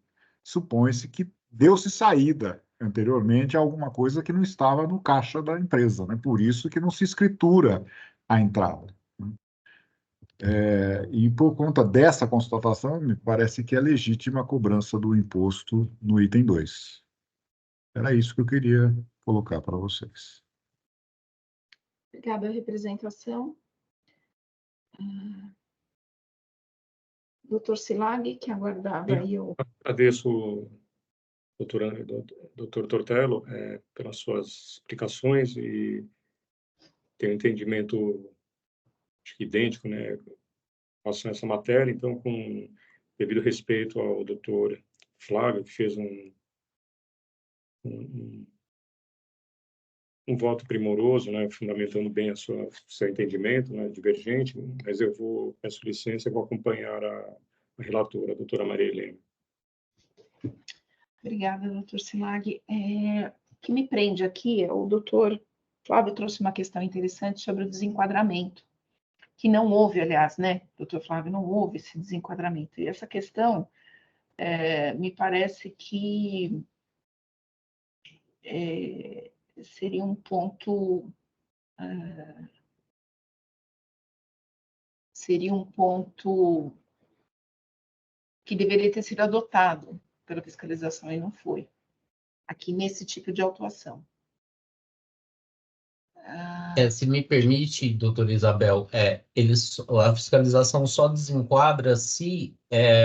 [SPEAKER 3] que deu-se saída anteriormente a alguma coisa que não estava no caixa da empresa, né? Por isso que não se escritura a entrada. E por conta dessa constatação, me parece que é legítima a cobrança do imposto no item 2. Era isso que eu queria colocar para vocês.
[SPEAKER 2] Obrigada, representação. Doutor Silag, que aguardava aí o...
[SPEAKER 4] Agradeço, doutor Tortello, pelas suas explicações e tenho um entendimento, acho que idêntico, né, com relação a essa matéria. Então, com devido respeito ao doutor Flávio, que fez um voto primoroso, né, fundamentando bem seu entendimento, né, divergente, mas peço licença e vou acompanhar a relatora, a doutora Maria Helena.
[SPEAKER 2] Obrigada, doutor Silag. O que me prende aqui é o doutor Flávio trouxe uma questão interessante sobre o desenquadramento, que não houve, aliás, né, doutor Flávio, não houve esse desenquadramento. E essa questão me parece que seria um ponto que deveria ter sido adotado pela fiscalização e não foi, aqui nesse tipo de autuação.
[SPEAKER 6] Se me permite, doutora Isabel, a fiscalização só desenquadra se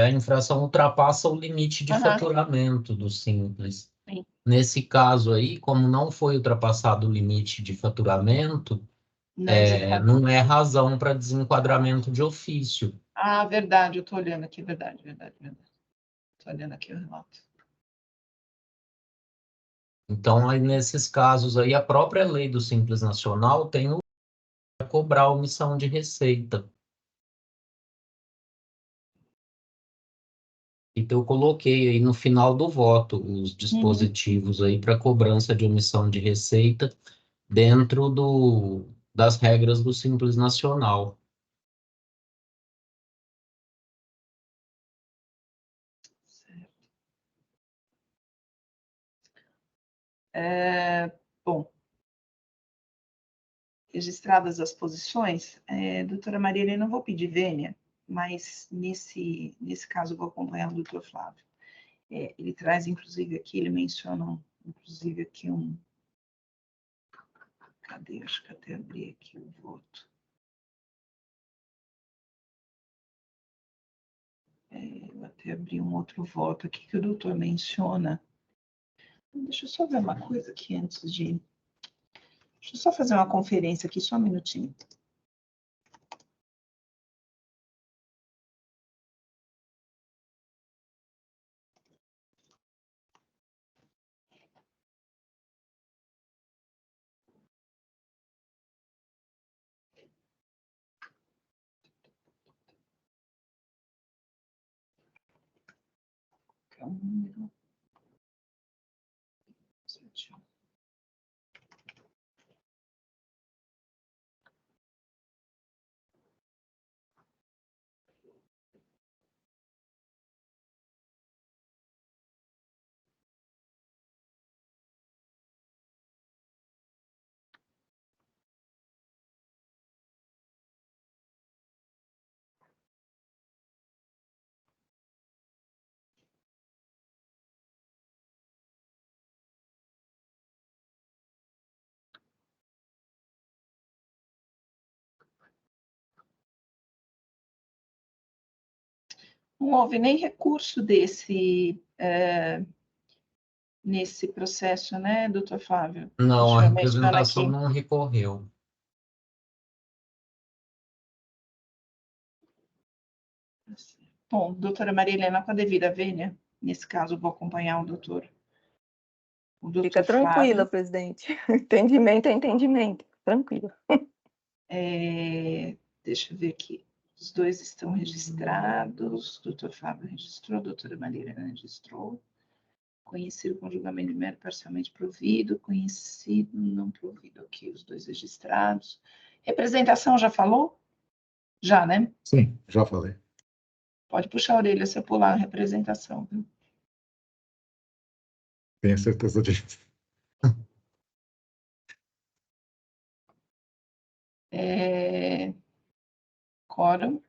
[SPEAKER 6] a infração ultrapassa o limite de faturamento do Simples.
[SPEAKER 2] Sim.
[SPEAKER 6] Nesse caso aí, como não foi ultrapassado o limite de faturamento, não é razão para desenquadramento de ofício.
[SPEAKER 2] Ah, verdade, eu estou olhando aqui, verdade. Estou olhando aqui o relato.
[SPEAKER 6] Então, aí, nesses casos aí, a própria lei do Simples Nacional tem o cobrar omissão de receita. Então, eu coloquei aí no final do voto os dispositivos aí para cobrança de omissão de receita dentro das regras do Simples Nacional.
[SPEAKER 2] Bom, registradas as posições, doutora Maria Helena, não vou pedir vênia, mas nesse caso eu vou acompanhar o doutor Flávio. Ele traz, inclusive, aqui, ele menciona, inclusive, aqui cadê? Acho que até abri aqui o voto. Eu até abri um outro voto aqui que o doutor menciona. Deixa eu só ver uma coisa aqui antes de... Deixa eu só fazer uma conferência aqui, só um minutinho. Que é o número 7. Não houve nem recurso nesse processo, né, doutor Flávio?
[SPEAKER 6] Não, a representação não recorreu.
[SPEAKER 2] Bom, doutora Maria Helena, com a devida vênia, nesse caso, eu vou acompanhar o doutor O Dr.
[SPEAKER 5] Fica tranquila,
[SPEAKER 2] Flávio.
[SPEAKER 5] presidente. Entendimento é entendimento. Tranquilo.
[SPEAKER 2] Deixa eu ver aqui. Os dois estão registrados. O Dr. Flávio registrou, a doutora Maria Helena registrou. Conhecido com julgamento de mérito parcialmente provido, conhecido não provido. Aqui, os dois registrados. Representação, já falou? Já, né?
[SPEAKER 3] Sim, já falei.
[SPEAKER 2] Pode puxar a orelha se eu pular a representação, viu?
[SPEAKER 3] Tenho certeza disso.
[SPEAKER 2] Quórum.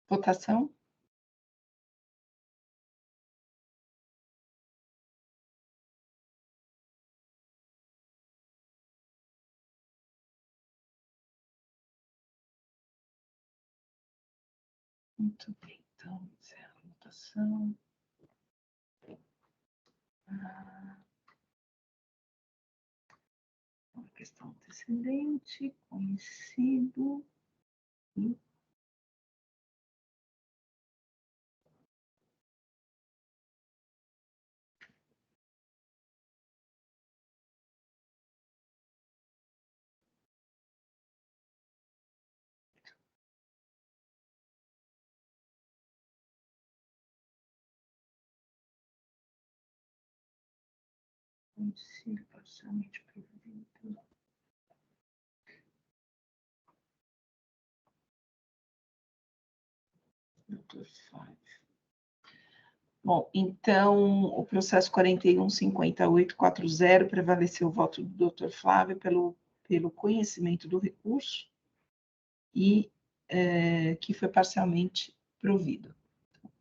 [SPEAKER 2] Votação. Muito bem, então, encerra a votação. Uma questão antecedente, conhecido. E conhecido, parcialmente provido. Dr. Flávio. Bom, então, o processo 41.5840 prevaleceu o voto do Dr. Flávio pelo conhecimento do recurso e que foi parcialmente provido. Então,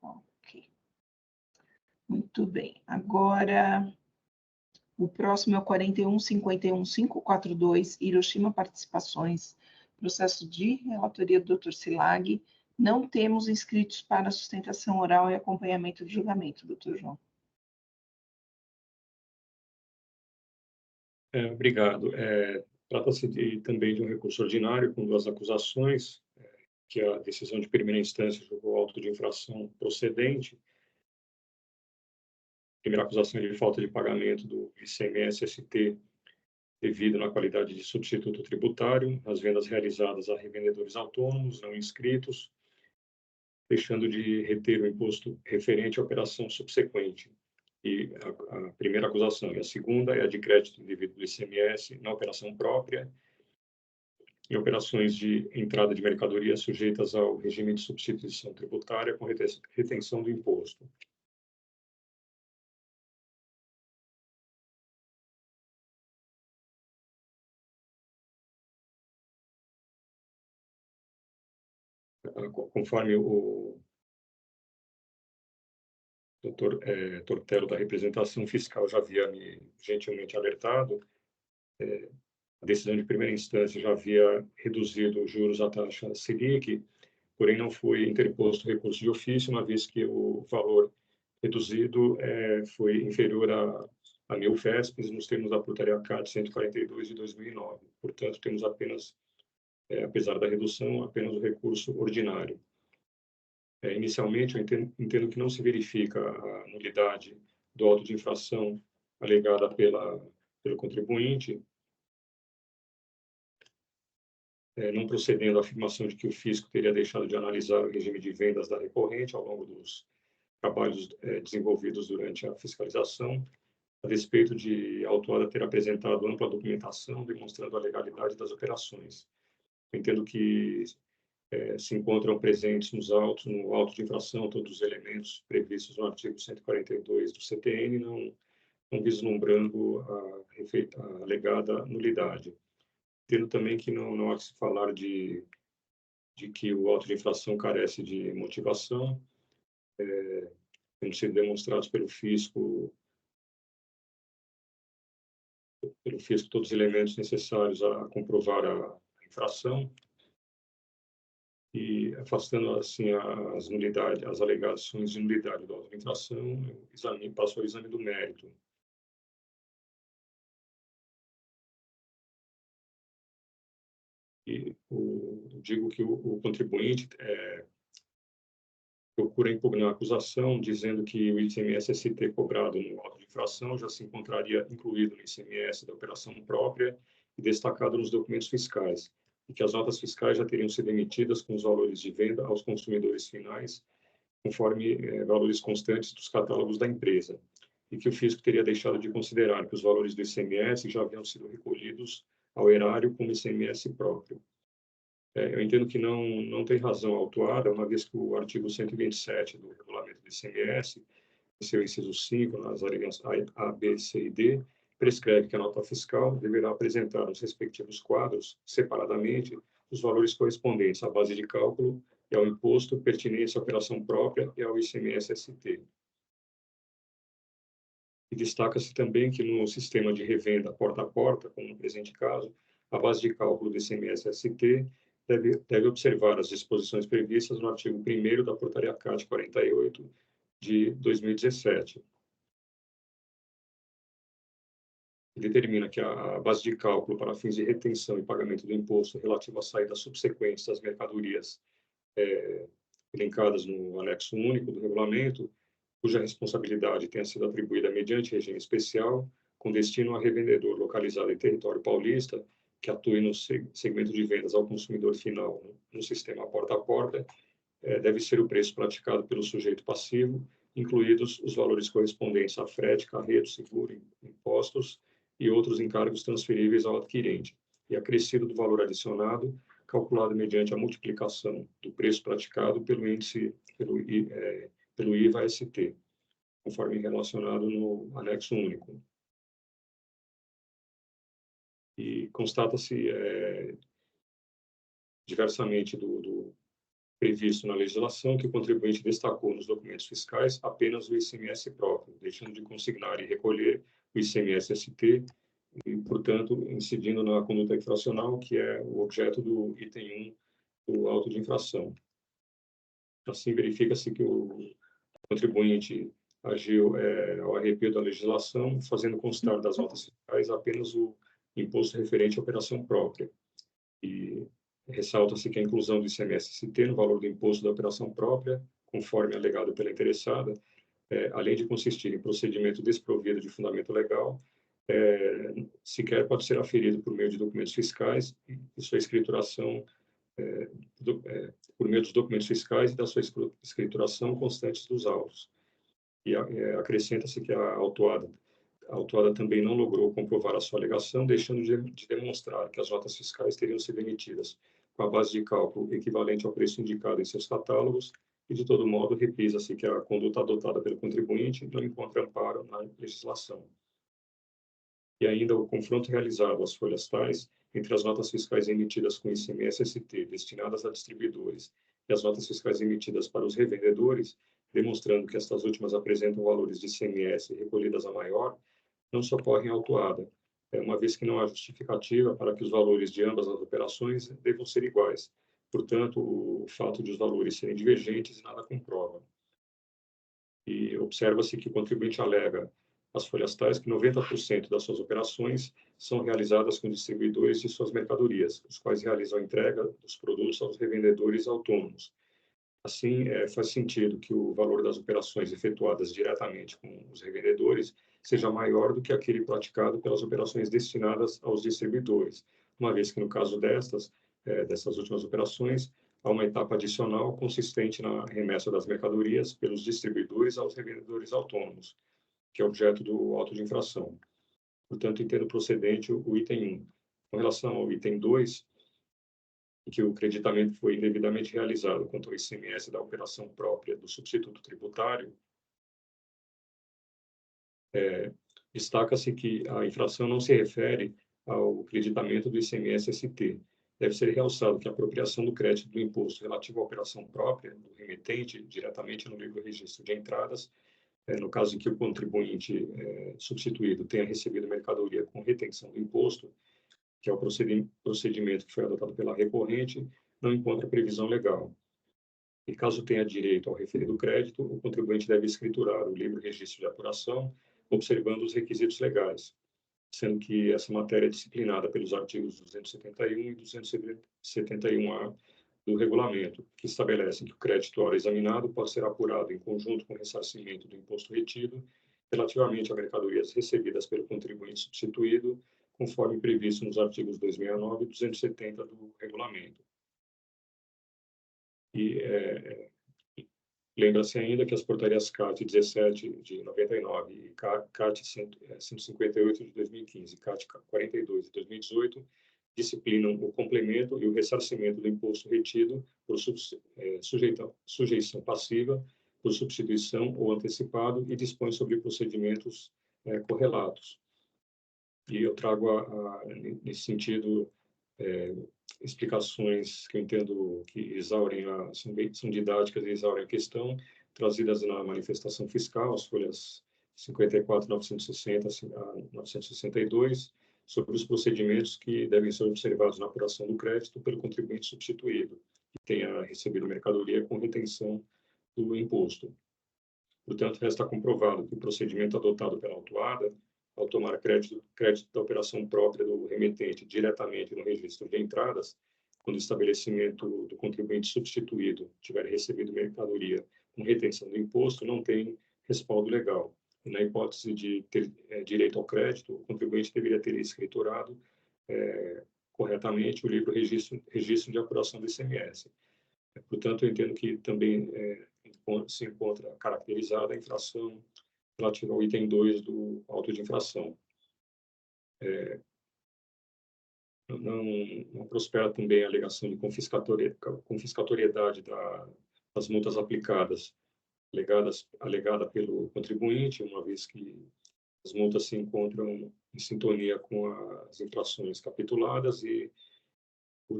[SPEAKER 2] ok. Muito bem. Agora, o próximo é o 41.51.542, Hiroshima Participações, processo de relatoria do Dr. Silag. Não temos inscritos para sustentação oral e acompanhamento do julgamento, doutor João.
[SPEAKER 4] Obrigado. Trata-se também de um recurso ordinário com duas acusações, que a decisão de primeira instância julgou auto de infração procedente. A primeira acusação é de falta de pagamento do ICMS-ST devido na qualidade de substituto tributário nas vendas realizadas a revendedores autônomos não inscritos, deixando de reter o imposto referente à operação subsequente. E a primeira acusação. E a segunda é a de crédito indevido do ICMS na operação própria, em operações de entrada de mercadoria sujeitas ao regime de substituição tributária com retenção do imposto. Conforme o doutor Tortello da representação fiscal já havia me gentilmente alertado, a decisão de primeira instância já havia reduzido os juros à taxa Selic, porém não foi interposto recurso de ofício, uma vez que o valor reduzido foi inferior a 1.000 FESPs nos termos da portaria CAD 142 de 2009. Portanto, temos apenas, apesar da redução, apenas o recurso ordinário. Inicialmente, eu entendo que não se verifica a nulidade do auto de infração alegada pelo contribuinte, não procedendo à afirmação de que o fisco teria deixado de analisar o regime de vendas da recorrente ao longo dos trabalhos desenvolvidos durante a fiscalização, a despeito de a autuada ter apresentado ampla documentação demonstrando a legalidade das operações. Eu entendo que se encontram presentes no auto de infração, todos os elementos previstos no artigo 142 do CTN, não vislumbrando a alegada nulidade. Entendo também que não há que se falar de que o auto de infração carece de motivação, tendo sido demonstrados pelo fisco todos os elementos necessários a comprovar a infração, e afastando assim as nulidades, as alegações de nulidade da auto de infração, passo ao exame do mérito. E digo que o contribuinte procura impugnar a acusação, dizendo que o ICMS-ST cobrado no auto de infração já se encontraria incluído no ICMS da operação própria e destacado nos documentos fiscais, e que as notas fiscais já teriam sido emitidas com os valores de venda aos consumidores finais, conforme valores constantes dos catálogos da empresa, e que o fisco teria deixado de considerar que os valores do ICMS já haviam sido recolhidos ao erário como ICMS próprio. Eu entendo que não tem razão autuada, uma vez que o artigo 127 do regulamento do ICMS, em seu inciso 5, nas alíneas A, B, C e D, prescreve que a nota fiscal deverá apresentar nos respectivos quadros, separadamente, os valores correspondentes à base de cálculo e ao imposto pertinente à operação própria e ao ICMS-ST. E destaca-se também que no sistema de revenda porta a porta, como no presente caso, a base de cálculo do ICMS-ST deve observar as disposições previstas no artigo 1º da Portaria CAT 48 de 2017. Que determina que a base de cálculo para fins de retenção e pagamento do imposto relativo às saídas subsequentes das mercadorias elencadas no anexo único do regulamento, cuja responsabilidade tenha sido atribuída mediante regime especial, com destino a revendedor localizado em território paulista, que atue no segmento de vendas ao consumidor final no sistema porta a porta, deve ser o preço praticado pelo sujeito passivo, incluídos os valores correspondentes a frete, carreto, seguro, impostos e outros encargos transferíveis ao adquirente, e acrescido do valor adicionado, calculado mediante a multiplicação do preço praticado pelo índice, pelo IVA-ST, conforme relacionado no anexo único. E constata-se, diversamente do previsto na legislação, que o contribuinte destacou nos documentos fiscais apenas o ICMS próprio, deixando de consignar e recolher o ICMS-ST e, portanto, incidindo na conduta infracional, que é o objeto do item 1 do auto de infração. Assim, verifica-se que o contribuinte agiu ao arrepio da legislação, fazendo constar das notas fiscais apenas o imposto referente à operação própria. E ressalta-se que a inclusão do ICMS-ST no valor do imposto da operação própria, conforme alegado pela interessada, além de consistir em procedimento desprovido de fundamento legal, sequer pode ser aferido por meio de documentos fiscais e sua escrituração, por meio dos documentos fiscais e da sua escrituração constantes dos autos. E acrescenta-se que a autuada também não logrou comprovar a sua alegação, deixando de demonstrar que as notas fiscais teriam sido emitidas com a base de cálculo equivalente ao preço indicado em seus catálogos, e, de todo modo, reprisa-se que a conduta adotada pelo contribuinte não encontra amparo na legislação. E ainda o confronto realizado às folhas tais entre as notas fiscais emitidas com ICMS-ST destinadas a distribuidores e as notas fiscais emitidas para os revendedores, demonstrando que estas últimas apresentam valores de ICMS recolhidas a maior, não socorrem a autuada, uma vez que não há justificativa para que os valores de ambas as operações devam ser iguais. Portanto, o fato de os valores serem divergentes nada comprova. E observa-se que o contribuinte alega às folhas tais que 90% das suas operações são realizadas com distribuidores de suas mercadorias, os quais realizam a entrega dos produtos aos revendedores autônomos. Assim, faz sentido que o valor das operações efetuadas diretamente com os revendedores seja maior do que aquele praticado pelas operações destinadas aos distribuidores, uma vez que, no caso dessas últimas operações, há uma etapa adicional consistente na remessa das mercadorias pelos distribuidores aos revendedores autônomos, que é objeto do auto de infração. Portanto, entendo procedente o item 1. Com relação ao item 2, que o creditamento foi indevidamente realizado quanto ao ICMS da operação própria do substituto tributário, destaca-se que a infração não se refere ao creditamento do ICMS-ST. Deve ser realçado que a apropriação do crédito do imposto relativo à operação própria do remetente diretamente no livro registro de entradas, no caso em que o contribuinte substituído tenha recebido mercadoria com retenção do imposto, que é o procedimento que foi adotado pela recorrente, não encontra previsão legal. E caso tenha direito ao referido crédito, o contribuinte deve escriturar o livro registro de apuração, observando os requisitos legais. sendo que essa matéria é disciplinada pelos artigos 271 e 271-A do regulamento, que estabelecem que o crédito hora examinado pode ser apurado em conjunto com o ressarcimento do imposto retido relativamente a mercadorias recebidas pelo contribuinte substituído, conforme previsto nos artigos 269 e 270 do regulamento. E lembra-se ainda que as portarias CAT 17 de 99 e CAT 158 de 2015 e CAT 42 de 2018 disciplinam o complemento e o ressarcimento do imposto retido por sujeição passiva, por substituição ou antecipado e dispõe sobre procedimentos correlatos. E eu trago, nesse sentido, explicações que eu entendo que exaurem, são didáticas e exaurem a questão, trazidas na manifestação fiscal, as folhas 54, 960 a 962, sobre os procedimentos que devem ser observados na apuração do crédito pelo contribuinte substituído, que tenha recebido mercadoria com retenção do imposto. Portanto, resta comprovado que o procedimento adotado pela autuada, ao tomar crédito da operação própria do remetente diretamente no registro de entradas, quando o estabelecimento do contribuinte substituído tiver recebido mercadoria com retenção do imposto, não tem respaldo legal. E na hipótese de ter direito ao crédito, o contribuinte deveria ter escriturado corretamente o livro registro de apuração do ICMS. Portanto, eu entendo que também se encontra caracterizada a infração relativa ao item 2 do auto de infração. Não prospera também a alegação de confiscatoriedade das multas aplicadas, alegada pelo contribuinte, uma vez que as multas se encontram em sintonia com as infrações capituladas e, por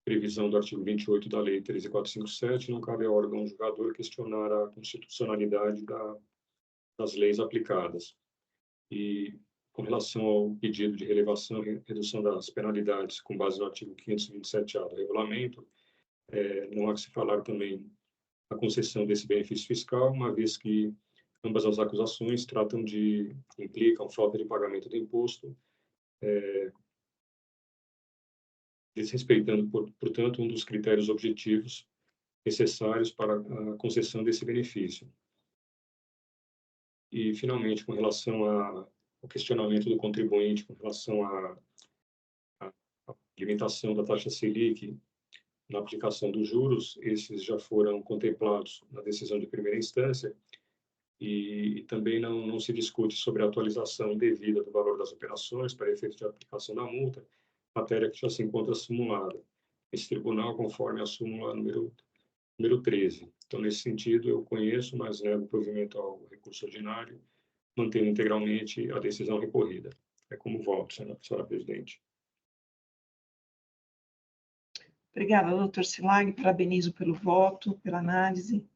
[SPEAKER 4] previsão do artigo 28 da Lei 13.457, não cabe ao órgão julgador questionar a constitucionalidade das leis aplicadas. E, com relação ao pedido de relevação e redução das penalidades com base no artigo 527-A do regulamento, não há que se falar também a concessão desse benefício fiscal, uma vez que ambas as acusações implicam falta de pagamento do imposto, desrespeitando, portanto, um dos critérios objetivos necessários para a concessão desse benefício. E, finalmente, com relação ao questionamento do contribuinte, com relação à limitação da taxa Selic na aplicação dos juros, esses já foram contemplados na decisão de primeira instância e também não se discute sobre a atualização devida do valor das operações para efeito de aplicação da multa, matéria que já se encontra simulada nesse tribunal, conforme a súmula número 13. Então, nesse sentido, eu conheço, mas nego o provimento ao recurso ordinário, mantendo integralmente a decisão recorrida. É como voto, senhora presidente.
[SPEAKER 2] Obrigada, doutor Silag, parabenizo pelo voto, pela análise.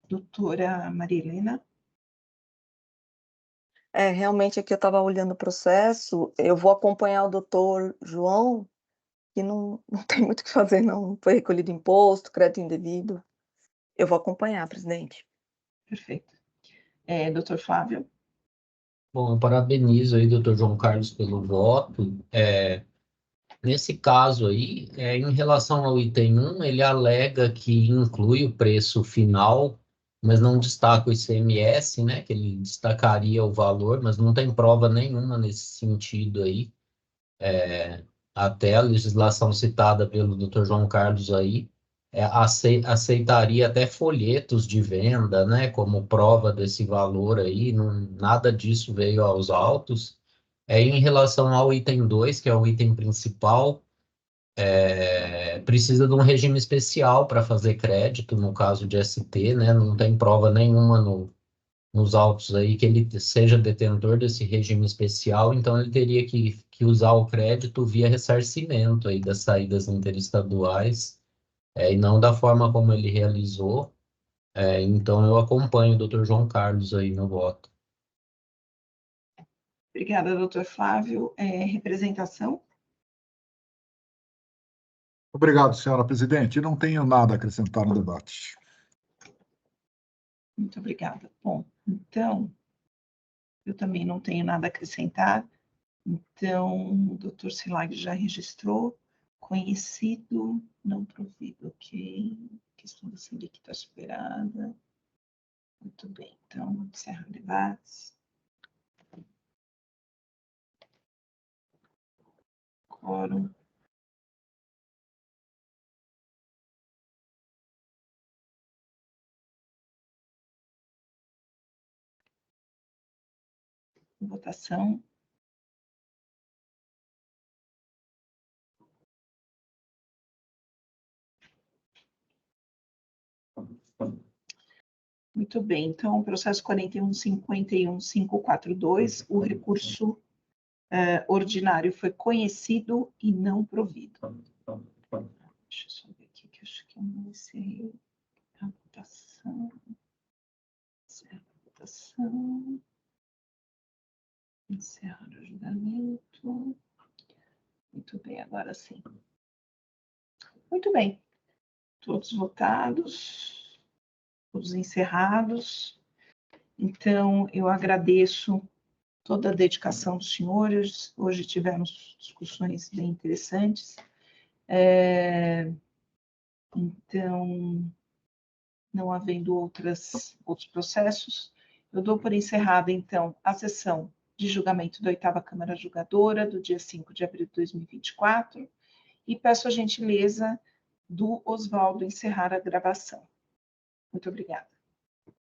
[SPEAKER 2] Doutora Maria Helena.
[SPEAKER 5] Realmente aqui eu estava olhando o processo, eu vou acompanhar o doutor João, que não tem muito o que fazer, não foi recolhido imposto, crédito indevido. Eu vou acompanhar, presidente.
[SPEAKER 2] Perfeito. Doutor Flávio.
[SPEAKER 6] Bom, eu parabenizo aí, doutor João Carlos, pelo voto. Nesse caso aí, em relação ao item 1, ele alega que inclui o preço final, mas não destaca o ICMS, né, que ele destacaria o valor, mas não tem prova nenhuma nesse sentido aí. Até a legislação citada pelo Dr. João Carlos aí, aceitaria até folhetos de venda, né, como prova desse valor aí, nada disso veio aos autos. Em relação ao item 2, que é o item principal, precisa de um regime especial para fazer crédito, no caso de ST, né? Não tem prova nenhuma nos autos aí que ele seja detentor desse regime especial, então ele teria que usar o crédito via ressarcimento aí das saídas interestaduais, e não da forma como ele realizou. Então eu acompanho o doutor João Carlos aí no voto.
[SPEAKER 2] Obrigada, doutor Flávio. Representação?
[SPEAKER 3] Obrigado, senhora presidente. Não tenho nada a acrescentar no debate.
[SPEAKER 2] Muito obrigada. Bom, então, Eu também não tenho nada a acrescentar. Então, o doutor Silag já registrou. Conhecido, não provido, ok. Questão da Selic está superada. Muito bem, então, encerra debates. Quórum. Votação. Muito bem, então, processo 41.51.542, o recurso ordinário foi conhecido e não provido. Deixa eu só ver aqui, que eu acho que eu não encerrei a votação. Encerra a votação. Encerrar o julgamento. Muito bem, agora sim. Muito bem. Todos votados, todos encerrados. Então, eu agradeço toda a dedicação dos senhores. Hoje tivemos discussões bem interessantes. Então, não havendo outros processos, eu dou por encerrada, então, a sessão de julgamento da 8ª Câmara Julgadora, do dia 5 de abril de 2024, e peço a gentileza do Oswaldo encerrar a gravação. Muito obrigada.